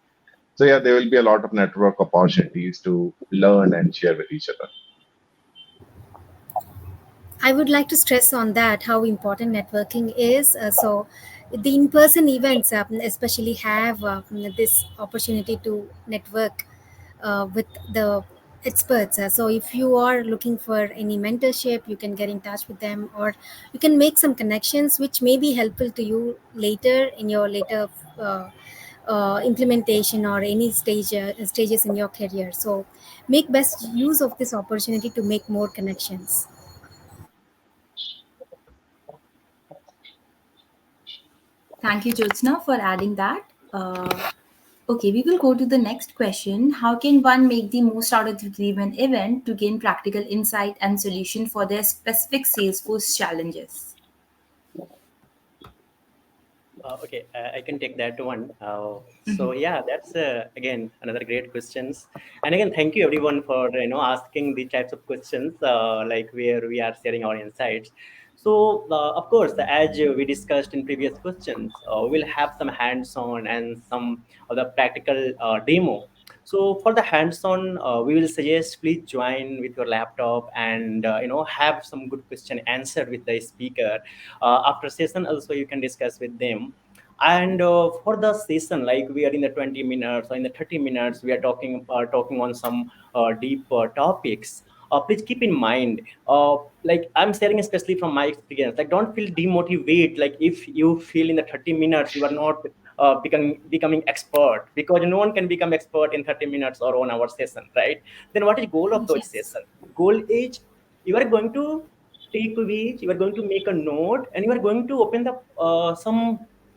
So yeah, there will be a lot of network opportunities to learn and share with each other. I would like to stress on that how important networking is. So, the in-person events, especially, have this opportunity to network with the experts. So, if you are looking for any mentorship, you can get in touch with them, or you can make some connections which may be helpful to you later in your later implementation or any stages in your career. So, make best use of this opportunity to make more connections. Thank you, Jyotsna, for adding that. Okay, we will go to the next question. How can one make the most out of the Dreamen event to gain practical insight and solution for their specific Salesforce challenges? Okay, I can take that one. So Mhm. yeah, that's again another great questions. And again, thank you everyone for asking these types of questions, like where we are sharing our insights. So of course, as we discussed in previous questions, we'll have some hands-on and some of the practical demo. So for the hands-on, we will suggest please join with your laptop and have some good question answered with the speaker. After session, also you can discuss with them. And for the session, like we are in the 20 minutes or in the 30 minutes, we are talking on some deep topics. Please keep in mind, like I'm sharing especially from my experience, like don't feel demotivated. Like if you feel in the 30 minutes you are not becoming expert, because no one can become expert in 30 minutes or 1 hour session, right? Then what is goal of those Yes. session? Goal is you are going to take which you are going to make a note and you are going to open the some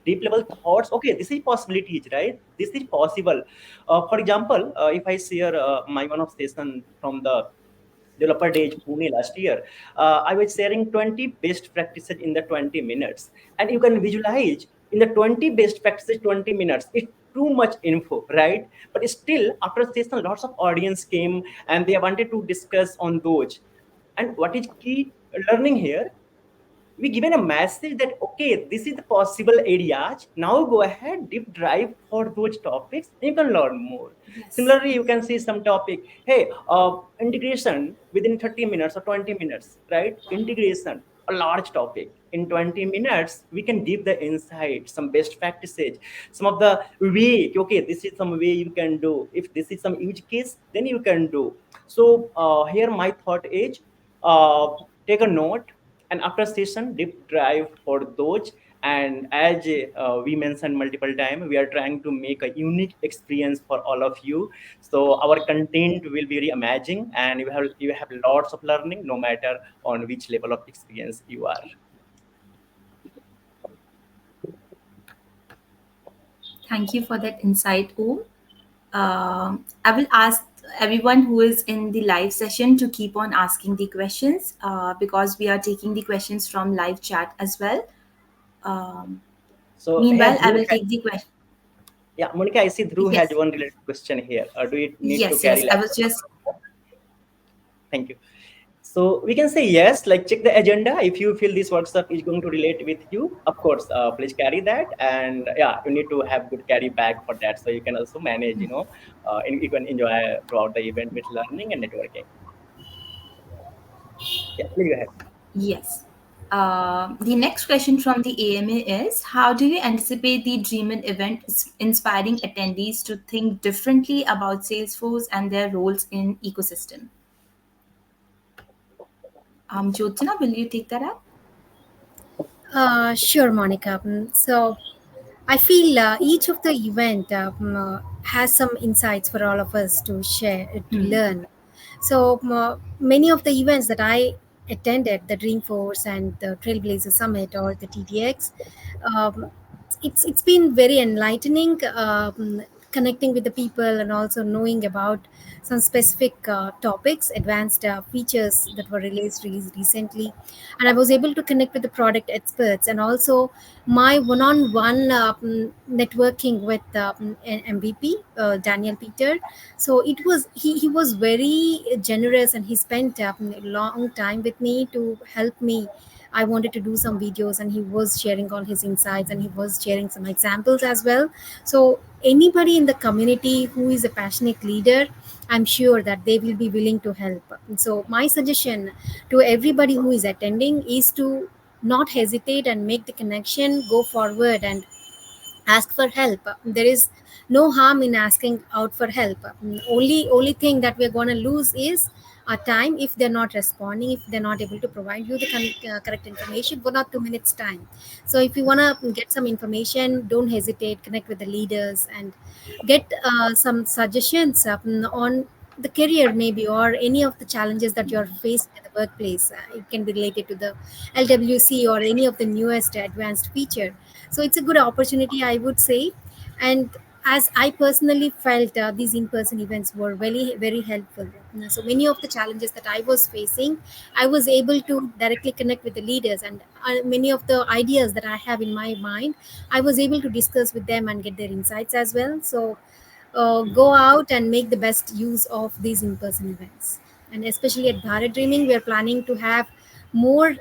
deep level thoughts. Okay, this is possibilities, right? This is possible. For example, if I share my one of session from the developer day Pune last year, I was sharing 20 best practices in the 20 minutes. And you can visualize in the 20 best practices, 20 minutes. It's too much info, right? But still, after session, lots of audience came and they wanted to discuss on those. And what is key learning here? We given a message that okay, this is the possible areas, now go ahead deep dive for those topics, you can learn more. Yes. Similarly, you can see some topic, hey, integration within 30 minutes or 20 minutes, right? Integration, a large topic. In 20 minutes we can give the insight, some best practices, some of the way, okay, this is some way you can do, if this is some use case, then you can do. So here my thought is, take a note, and after session deep dive for those. And as we mentioned multiple times, we are trying to make a unique experience for all of you. So our content will be very amazing, and you have lots of learning no matter on which level of experience you are. Thank you for that insight, Om. I will ask everyone who is in the live session to keep on asking the questions because we are taking the questions from live chat as well. Um, So here Meanwhile, I Dhruv will take the question. yeah, Monica, I see Dhruv has Yes, one related question here. Do you need to yes, carry yes. I like? was just Thank you. So we can say yes, like check the agenda. If you feel this workshop is going to relate with you, of course, please carry that. And yeah, you need to have good carry bag for that. So you can also manage, and you can enjoy throughout the event with learning and networking. Yeah, please go ahead. yes. The next question from the AMA is: how do you anticipate the Dreamin event inspiring attendees to think differently about Salesforce and their roles in ecosystem? Jyotsna, will you take that up? Sure, Monica. So I feel each of the event has some insights for all of us to share, to learn. So many of the events that I attended, the Dreamforce and the Trailblazer Summit or the TDX, um, it's been very enlightening, connecting with the people and also knowing about some specific topics, advanced features that were recently, and I was able to connect with the product experts, and also my one-on-one networking with an MVP, Daniel Peter. So he was very generous, and he spent a long time with me to help me. I wanted to do some videos, and he was sharing all his insights, and he was sharing some examples as well. So anybody in the community who is a passionate leader, I'm sure that they will be willing to help. So my suggestion to everybody who is attending is to not hesitate and make the connection, go forward and ask for help. There is no harm in asking out for help. Only thing that we're going to lose is our time if they're not responding, if they're not able to provide you the correct information 1 or 2 minutes time. So if you want to get some information, don't hesitate, connect with the leaders and get some suggestions on the career maybe, or any of the challenges that you're facing in the workplace. It can be related to the LWC or any of the newest advanced feature. So it's a good opportunity, I would say. And as I personally felt, these in-person events were very helpful. So many of the challenges that I was facing, I was able to directly connect with the leaders, and many of the ideas that I have in my mind, I was able to discuss with them and get their insights as well. So go out and make the best use of these in-person events. And especially at Bharat Dreaming, we are planning to have more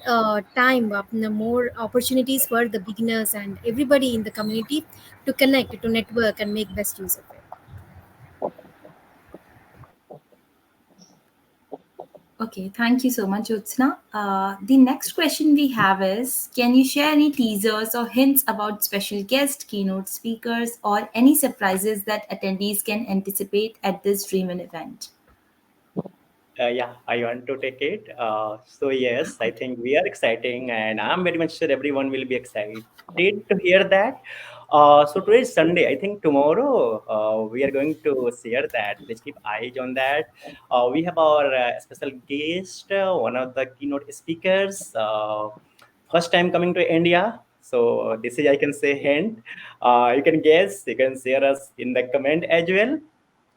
time, more opportunities for the beginners and everybody in the community to connect, to network, and make best use of it. Okay, thank you so much, Jyotsna. The next question we have is: can you share any teasers or hints about special guests, keynote speakers, or any surprises that attendees can anticipate at this Dreamin event? Yeah, I want to take it. So yes, I think we are exciting, and I'm very much sure everyone will be excited to hear that. So today is Sunday. I think tomorrow we are going to share that. Let's keep eyes on that. We have our special guest, one of the keynote speakers, first time coming to India. So this is, I can say, hint. You can guess. You can share us in the comment as well.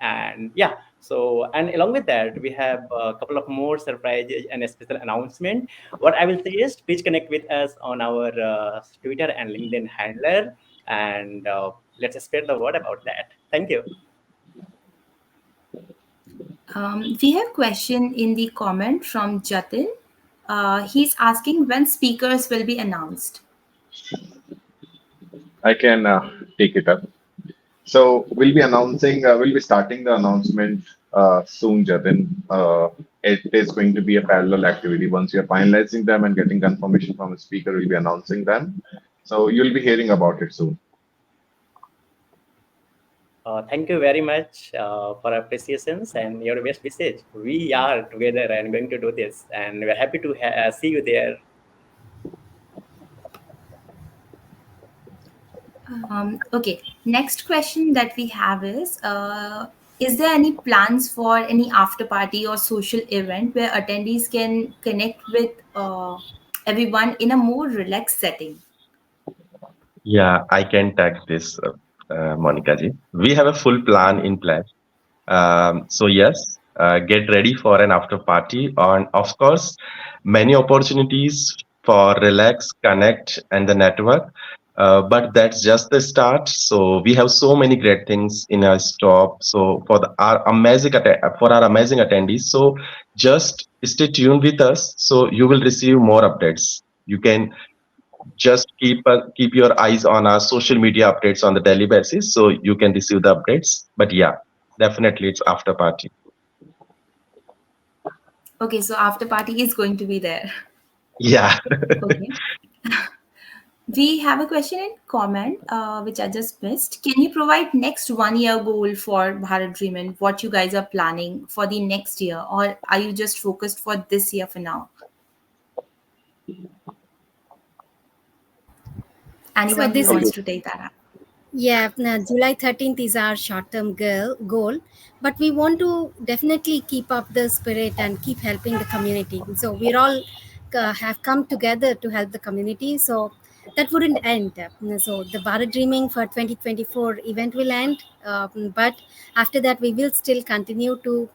And yeah, so and along with that, we have a couple of more surprises and a special announcement. What I will say is, please connect with us on our Twitter and LinkedIn handler, and let's spread the word about that. Thank you. We have a question in the comment from Jatin. He's asking when speakers will be announced. I can take it up. So we'll be starting the announcement soon, Jatin. It is going to be a parallel activity. Once you're finalizing them and getting confirmation from the speaker, we'll be announcing them. So you'll be hearing about it soon. Thank you very much for appreciations and your best wishes. We are together and going to do this, and we're happy to see you there. Okay, next question that we have is there any plans for any after party or social event where attendees can connect with everyone in a more relaxed setting? Yeah, I can tag this, Monica ji. We have a full plan in place. So yes, get ready for an after party, and of course, many opportunities for relax, connect, and the network. But that's just the start. So we have so many great things in our stop. So for our amazing attendees, so just stay tuned with us. So you will receive more updates. You can just keep your eyes on our social media updates on the daily basis, so you can receive the updates. But yeah, definitely it's after party. Okay, so after party is going to be there. Yeah. Okay. We have a question in comment, which I just missed. Can you provide next 1 year goal for Bharat Dream and what you guys are planning for the next year, or are you just focused for this year for now? Anyone who this wants is to take that up? Yeah, July 13th is our short-term goal, but we want to definitely keep up the spirit and keep helping the community. So we're all have come together to help the community. So that wouldn't end. So the Bharat Dreaming for 2024 event will end, but after that we will still continue to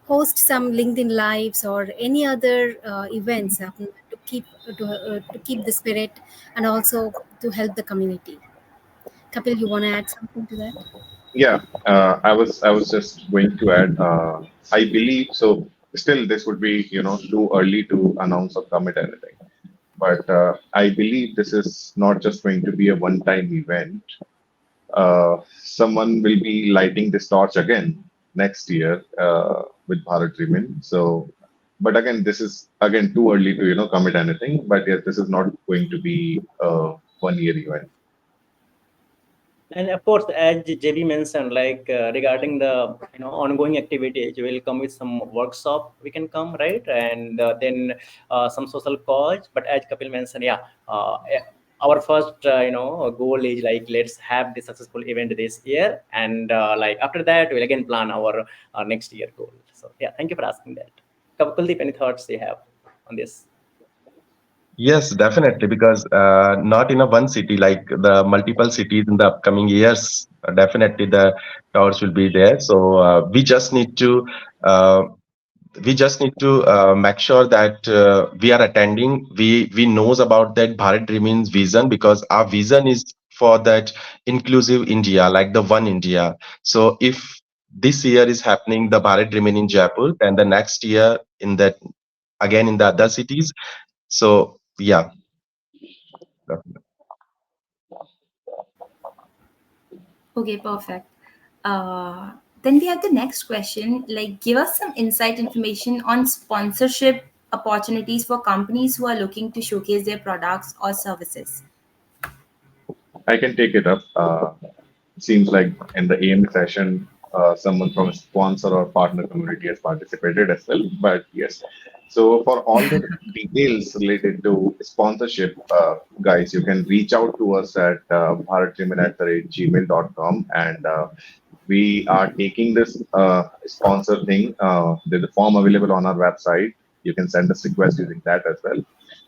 host some LinkedIn lives or any other events to keep the spirit and also to help the community. Kapil, you want to add something to that? Yeah, I was just going to add. I believe so. Still, this would be too early to announce or commit anything. But I believe this is not just going to be a one-time event. Someone will be lighting this torch again next year with Bharat Dreamin. So, but again, this is again too early to commit anything. But yes, this is not going to be a one-year event. And of course, as JB mentioned, like regarding the ongoing activities, we will come with some workshop. We can come, right, and then some social cause. But as Kapil mentioned, yeah, our first goal is like let's have this successful event this year, and like after that we'll again plan our next year goal. So yeah, thank you for asking that. Kuldeep, any thoughts you have on this? Yes, definitely, because not in a one city, like the multiple cities in the upcoming years, definitely the towers will be there. So uh, we just need to make sure that we are attending. We knows about that Bharat Dreaming's vision, because our vision is for that inclusive India, like the one India. So if this year is happening the Bharat Dreaming in Jaipur, then the next year in that again in the other cities. So yeah. Okay, perfect. Then we have the next question. Like, give us some insight information on sponsorship opportunities for companies who are looking to showcase their products or services. I can take it up. Seems like in the AMA session, someone from a sponsor or partner community has participated as well. But yes, So for all the details related to sponsorship, guys, you can reach out to us at bharatjimin@gmail.com, and we are taking this sponsor thing. There's a form available on our website. You can send us requests using that as well.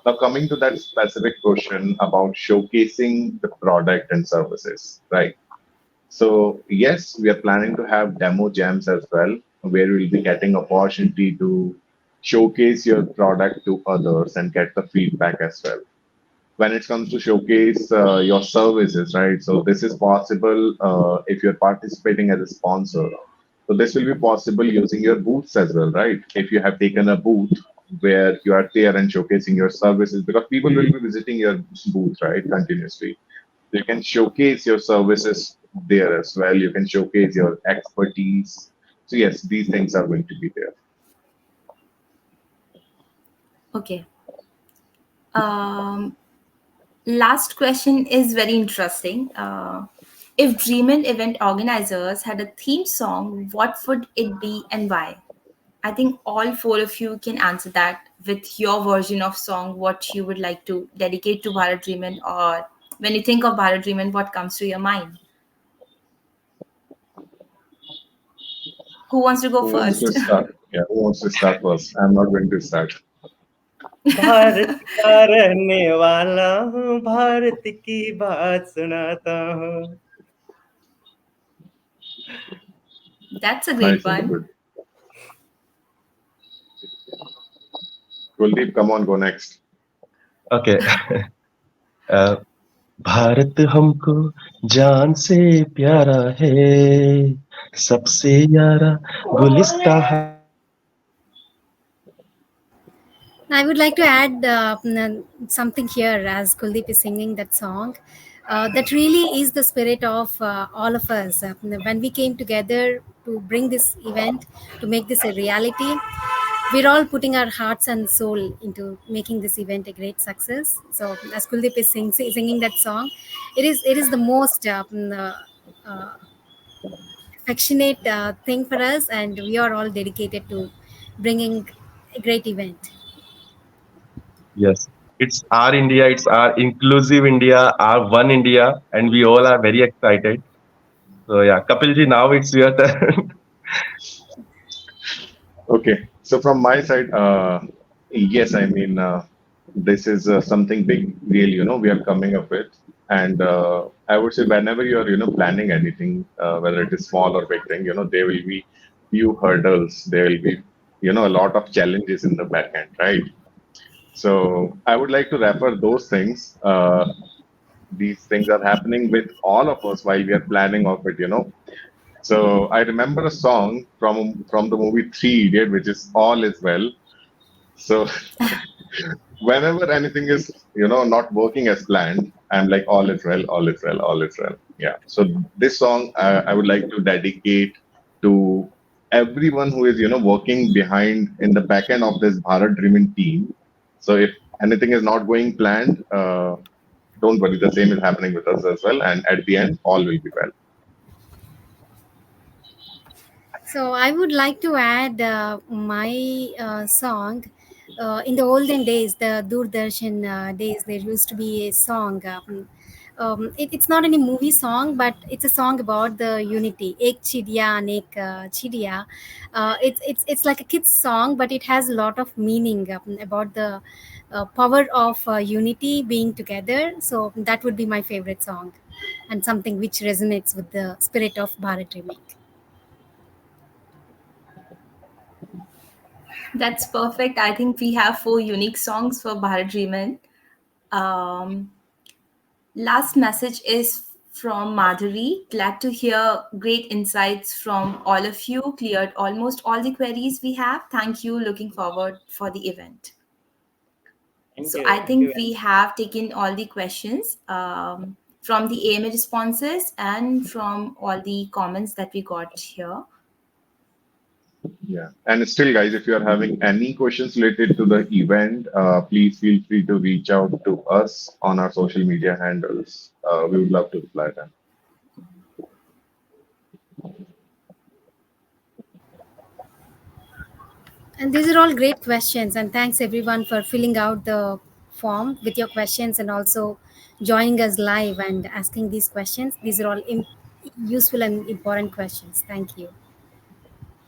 Now, coming to that specific question about showcasing the product and services, right? So yes, we are planning to have demo jams as well, where we'll be getting opportunity to showcase your product to others and get the feedback as well. When it comes to showcase your services, right? So this is possible if you're participating as a sponsor. So this will be possible using your booths as well, right? If you have taken a booth where you are there and showcasing your services, because people will be visiting your booth, right, continuously. You can showcase your services there as well. You can showcase your expertise. So yes, these things are going to be there. Okay. Um, Last question is very interesting. If Dreamin event organizers had a theme song, what would it be and why? I think all four of you can answer that with your version of song, what you would like to dedicate to Bharat Dreamin, or when you think of Bharat Dreamin, what comes to your mind? Who wants to go Who wants to first? start? Yeah, who wants to start first? I'm not going to start. Bharat का रहने वाला हूँ, भारत की बात सुनाता हूँ. That's a great Nice, one. good. Kuldeep, come on, go next. Okay. uh, Bharat हमको जान से प्यारा है, सबसे यारा गुलिस्ता है. I would like to add something here as Kuldeep is singing that song. That really is the spirit of all of us. When we came together to bring this event, to make this a reality, we're all putting our hearts and soul into making this event a great success. So, as Kuldeep is singing that song, it is the most uh, affectionate thing for us, and we are all dedicated to bringing a great event. Yes, it's our India, it's our inclusive India, our one India, and we all are very excited. So yeah, Kapilji, now it's your turn. Okay, so from my side, yes, I mean, this is something big, real, we are coming up with. And I would say whenever you're, planning anything, whether it is small or big thing, there will be few hurdles. There will be, a lot of challenges in the back end, right? So I would like to refer those things. These things are happening with all of us while we are planning of it. So I remember a song from the movie Three Idiot, which is All Is Well. So whenever anything is not working as planned, I'm like all is well, all is well, all is well. Yeah. So this song I would like to dedicate to everyone who is working behind in the back end of this Bharat Dreaming team. So if anything is not going planned, don't worry, the same is happening with us as well. And at the end, all will be well. So I would like to add my song. In the olden days, the Doordarshan days, there used to be a song. It's not any movie song, but it's a song about the unity. Ek chidiya, anek chidiya. It's like a kids song, but it has a lot of meaning about the power of unity being together. So that would be my favorite song, and something which resonates with the spirit of Bharat Remake. That's perfect. I think we have four unique songs for Bharat Dreamin. Um, Last message is from Madhuri. Glad to hear great insights from all of you. Cleared almost all the queries we have. Thank you. Looking forward for the event. Thank So you. I Thank you. think we have taken all the questions from the AMA responses and from all the comments that we got here. Yeah. And still, guys, if you are having any questions related to the event, please feel free to reach out to us on our social media handles. We would love to reply them. And these are all great questions. And thanks everyone for filling out the form with your questions and also joining us live and asking these questions. These are all useful and important questions. Thank you.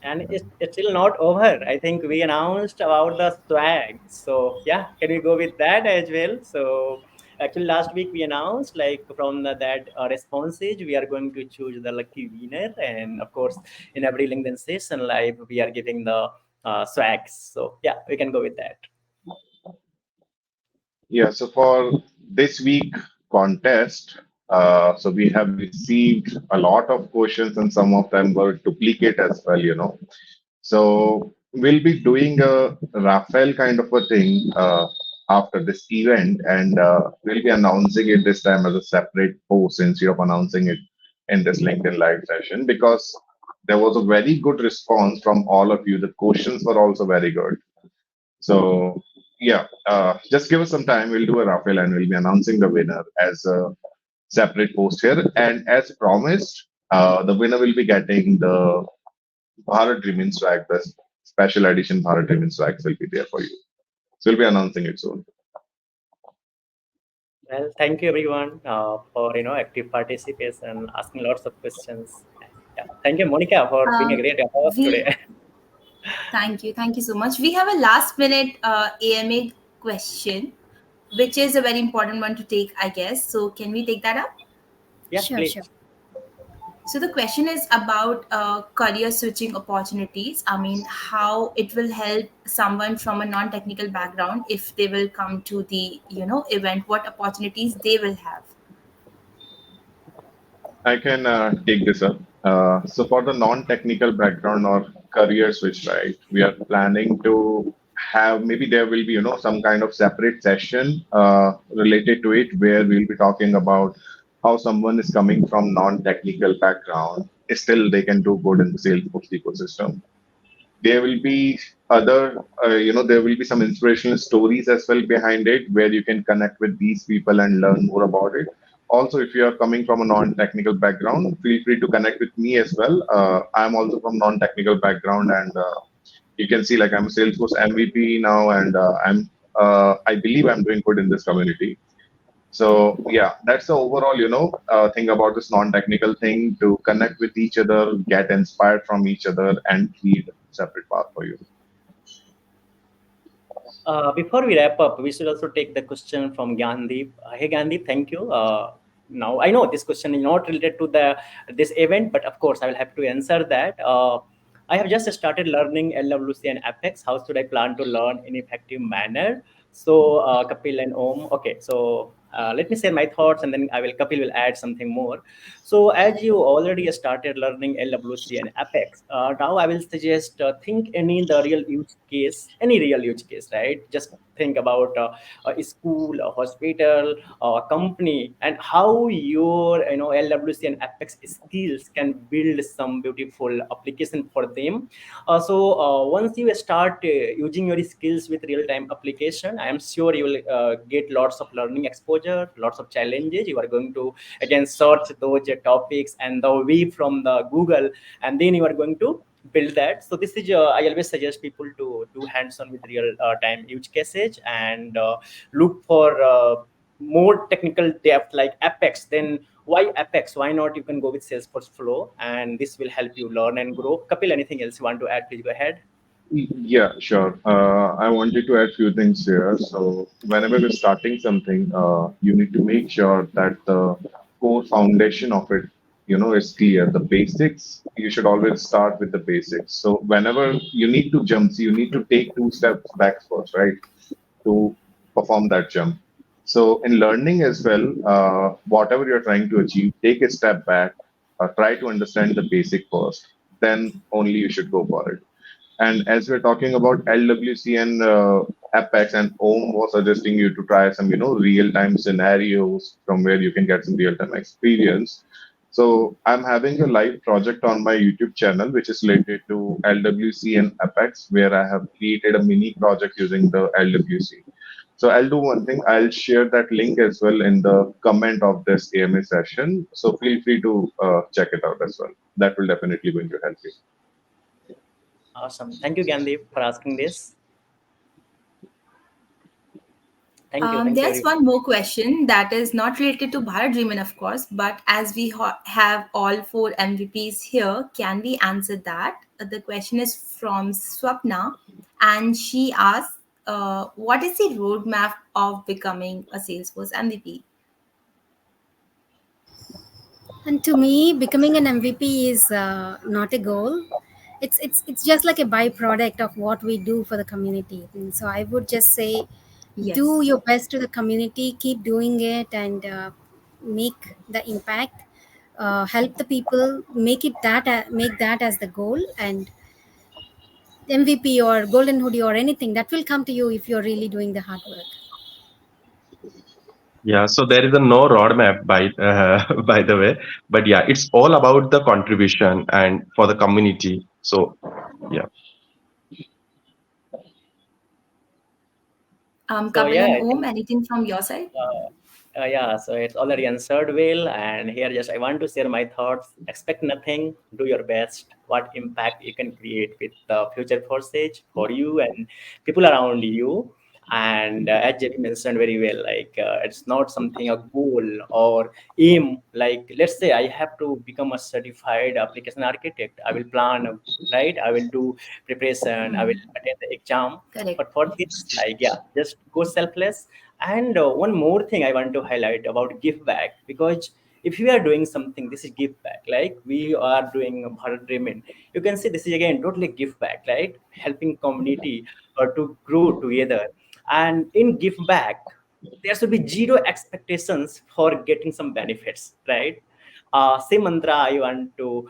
And it's still not over. I think we announced about the swag. So yeah, can we go with that as well? So actually last week we announced like from that responses, we are going to choose the lucky winner. And of course, in every LinkedIn session live, we are giving the swags. So yeah, we can go with that. Yeah, so for this week contest, so we have received a lot of questions and some of them were duplicate as well. So we'll be doing a Rafael kind of a thing after this event, and we'll be announcing it this time as a separate post instead of announcing it in this LinkedIn live session because there was a very good response from all of you. The questions were also very good. So yeah, just give us some time. We'll do a raffle and we'll be announcing the winner as a separate post here. And as promised, the winner will be getting the Bharat Dreaming swag, the special edition Bharat Dreaming swags will be there for you. So we'll be announcing it soon. Well, thank you everyone for active participation, asking lots of questions. Yeah, thank you, Monica, for being a Um, great host we today. Thank you so much. We have a last minute AMA question, which is a very important one to take, I guess. So can we take that up? Yeah, Sure, please. sure. So the question is about career switching opportunities. I mean, how it will help someone from a non-technical background if they will come to the event. What opportunities they will have. I can take this up. So for the non-technical background or career switch, right, we are planning to have maybe there will be some kind of separate session related to it where we'll be talking about how someone is coming from non-technical background still they can do good in the Salesforce ecosystem. There will be other there will be some inspirational stories as well behind it where you can connect with these people and learn more about it. Also, if you are coming from a non-technical background, feel free to connect with me as well. I'm also from non-technical background, and you can see like I'm a Salesforce MVP now, and I believe I'm doing good in this community. So yeah, that's the overall thing about this non-technical thing, to connect with each other, get inspired from each other, and create a separate path for you. Before we wrap up, we should also take the question from Gyandeep. Hey Gyandeep, thank you. Now I know this question is not related to this event, but of course I will have to answer that. I have just started learning LWC and Apex. How should I plan to learn in effective manner? So Kapil and Om. Okay, so let me share my thoughts, and then Kapil will add something more. So as you already started learning LWC and Apex, now I will suggest think any real use case, right? Just think about a school, a hospital, a company, and how your LWC and Apex skills can build some beautiful application for them. So once you start using your skills with real-time application, I am sure you will get lots of learning exposure, lots of challenges. You are going to again search those topics and the weave from the Google, and then you are going to build that. So this is I always suggest people to do hands-on with real time use cases and look for more technical depth like Apex. Then why Apex? Why not you can go with Salesforce Flow, and this will help you learn and grow. Kapil, anything else you want to add? Please go ahead. Yeah, sure. I wanted to add few things here. So whenever you're starting something, you need to make sure that the core foundation of it, is clear. The basics, you should always start with the basics. So whenever you need to jump, so you need to take 2 steps back first, right, to perform that jump. So in learning as well, whatever you're trying to achieve, take a step back, try to understand the basic first, then only you should go for it. And as we're talking about LWC and Apex, and Om was suggesting you to try some, real-time scenarios from where you can get some real-time experience. So I'm having a live project on my YouTube channel, which is related to LWC and Apex, where I have created a mini project using the LWC. So I'll do one thing. I'll share that link as well in the comment of this AMA session. So feel free to check it out as well. That will definitely going to help you. Awesome. Thank you, Gandhi, for asking this. Thank you. Thank you, There's everyone. one more question that is not related to Bharat Dreamin, of course, but as we have all four MVPs here, can we answer that? The question is from Swapna, and she asks, "What is the roadmap of becoming a Salesforce MVP?" And to me, becoming an MVP is not a goal. It's just like a byproduct of what we do for the community. And so I would just say, do Yes. your best to the community, keep doing it, and make the impact. Help the people, make that as the goal, and MVP or golden hoodie or anything that will come to you if you're really doing the hard work. Yeah, so there is a no roadmap by by the way, but yeah, it's all about the contribution and for the community. So yeah. So Kapil yeah, and I Om, think anything from your side? yeah. So it's already answered well, and here just I want to share my thoughts. Expect nothing. Do your best. What impact you can create with the future forces for you and people around you. And as JP mentioned very well, like it's not something a goal or aim. Like let's say I have to become a certified application architect. I will plan, right? I will do preparation. I will attend the exam. Correct. But for this, like yeah, just go selfless. And one more thing I want to highlight about give back, because if you are doing something, this is give back. Like we are doing Bharat Dreamin, you can see this is again totally give back, right? Helping community to grow together. And in give back, there should be zero expectations for getting some benefits, right? Same mantra I want to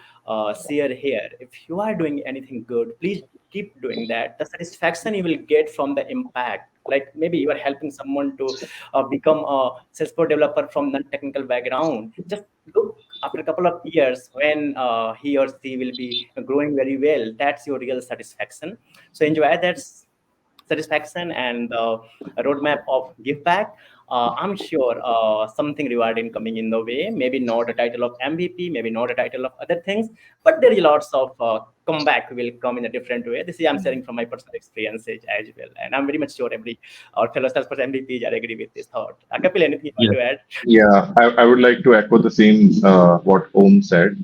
share here. If you are doing anything good, please keep doing that. The satisfaction you will get from the impact, like maybe you are helping someone to become a Salesforce developer from non-technical background. Just look after a couple of years when he or she will be growing very well. That's your real satisfaction. So enjoy that satisfaction and the roadmap of give back. I'm sure something rewarding coming in the way. Maybe not a title of MVP, maybe not a title of other things, but there is lots of comeback will come in a different way. This is I'm sharing from my personal experiences as well, and I'm very much sure every our fellow Salesforce MVPs are agree with this thought. Kapil, anything you want Yeah. to add? Yeah, I would like to echo the same what Om said.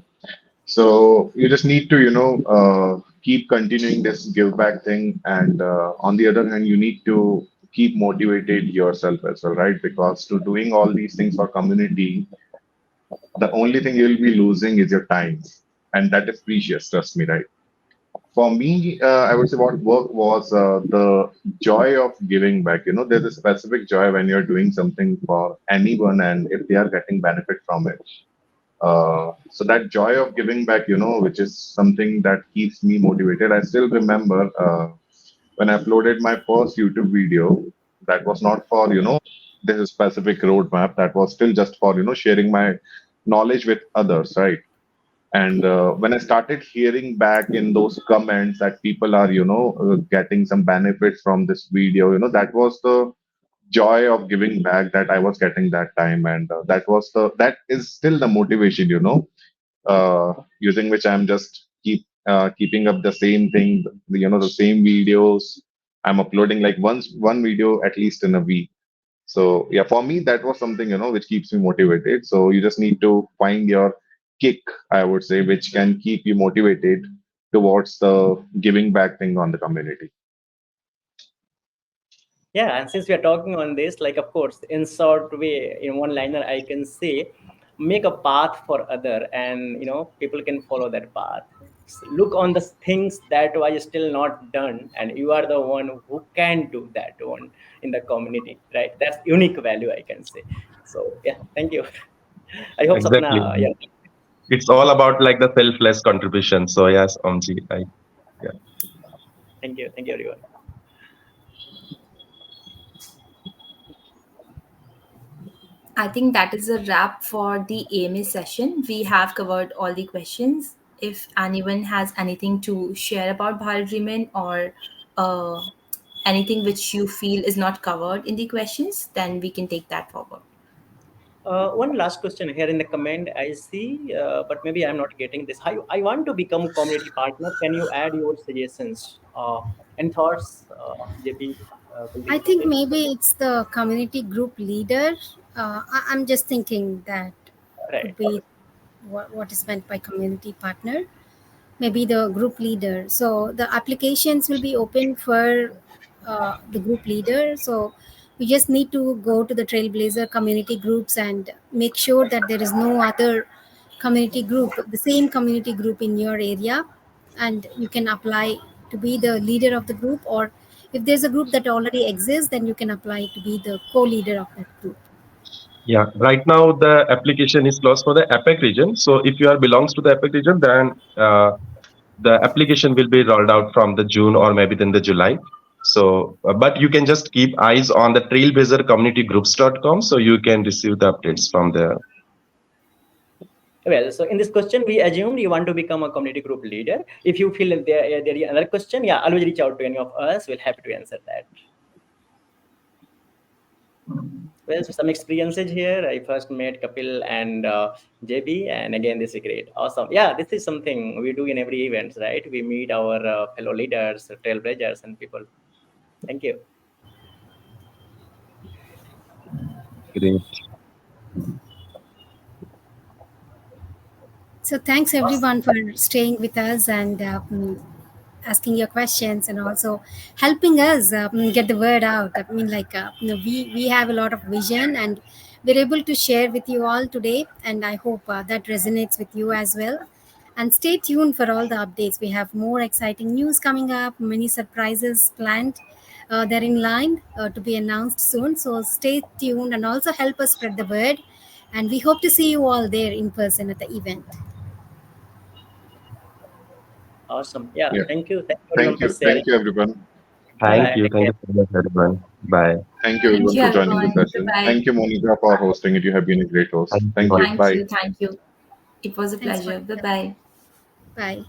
So you just need to, keep continuing this give back thing. And on the other hand, you need to keep motivated yourself as well, right? Because to doing all these things for community, the only thing you'll be losing is your time. And that is precious, trust me, right? For me, I would say what work was the joy of giving back. You know, there's a specific joy when you're doing something for anyone and if they are getting benefit from it. So that joy of giving back, which is something that keeps me motivated. I still remember when I uploaded my first YouTube video, that was not for, this specific roadmap. That was still just for, sharing my knowledge with others, right? And when I started hearing back in those comments that people are, getting some benefits from this video, that was the joy of giving back that I was getting that time, and that is still the motivation, using which I'm just keeping up the same thing, the same videos. I'm uploading like one video at least in a week. So yeah, for me that was something which keeps me motivated. So you just need to find your kick, I would say, which can keep you motivated towards the giving back thing on the community. Yeah, and since we are talking on this, like of course, in short way, in one liner, I can say, make a path for other, and people can follow that path. Look on the things that was still not done, and you are the one who can do that one in the community, right? That's unique value, I can say. So yeah, thank you. I hope Exactly. Sapna, yeah, It's all about like the selfless contribution. So yes, Omji, yeah. thank you everyone. I think that is a wrap for the AMA session. We have covered all the questions. If anyone has anything to share about Bharat Dreamin or uh, anything which you feel is not covered in the questions, then we can take that forward. One last question here in the comment I see, but maybe I'm not getting this. I want to become community partner. Can you add your suggestions and thoughts, JP? Will be I think great. maybe it's the community group leader. I'm just thinking that could Right. be what is meant by community partner. Maybe the group leader. So the applications will be open for the group leader. So we just need to go to the Trailblazer community groups and make sure that there is no other community group, the same community group in your area, and you can apply to be the leader of the group. Or if there's a group that already exists, then you can apply to be the co-leader of that group. Yeah, right now the application is closed for the APEC region. So if you are belongs to the APEC region, then the application will be rolled out from the June or maybe then the July. So, but you can just keep eyes on the trailblazercommunitygroups.com so you can receive the updates from there. Well, so in this question, we assumed you want to become a community group leader. If you feel there is another question, yeah, always reach out to any of us. We'll happy to answer that. Well, so some experiences here. I first met Kapil and JB, and again, this is great. Awesome. Yeah, this is something we do in every event, right? We meet our fellow leaders, trailblazers, and people. Thank you. Great. So thanks everyone for staying with us and asking your questions and also helping us get the word out. I mean, like we have a lot of vision and we're able to share with you all today, and I hope that resonates with you as well. And stay tuned for all the updates. We have more exciting news coming up, many surprises planned. They're in line to be announced soon. So stay tuned and also help us spread the word. And we hope to see you all there in person at the event. Awesome. Yeah. Yeah. Thank you. Thank you everyone Thank for you. sharing. Thank you, everyone. Thank Bye. you. Take Thank care. you so much, everyone. Bye. Thank you, Thank everyone, you, for joining the everyone. session. Bye-bye. Thank you, Monica, for hosting it. You have been a great host. Thank you, Thank you. Monica. Bye. Thank you. It was a Thanks, pleasure. Monica. Bye-bye. Bye.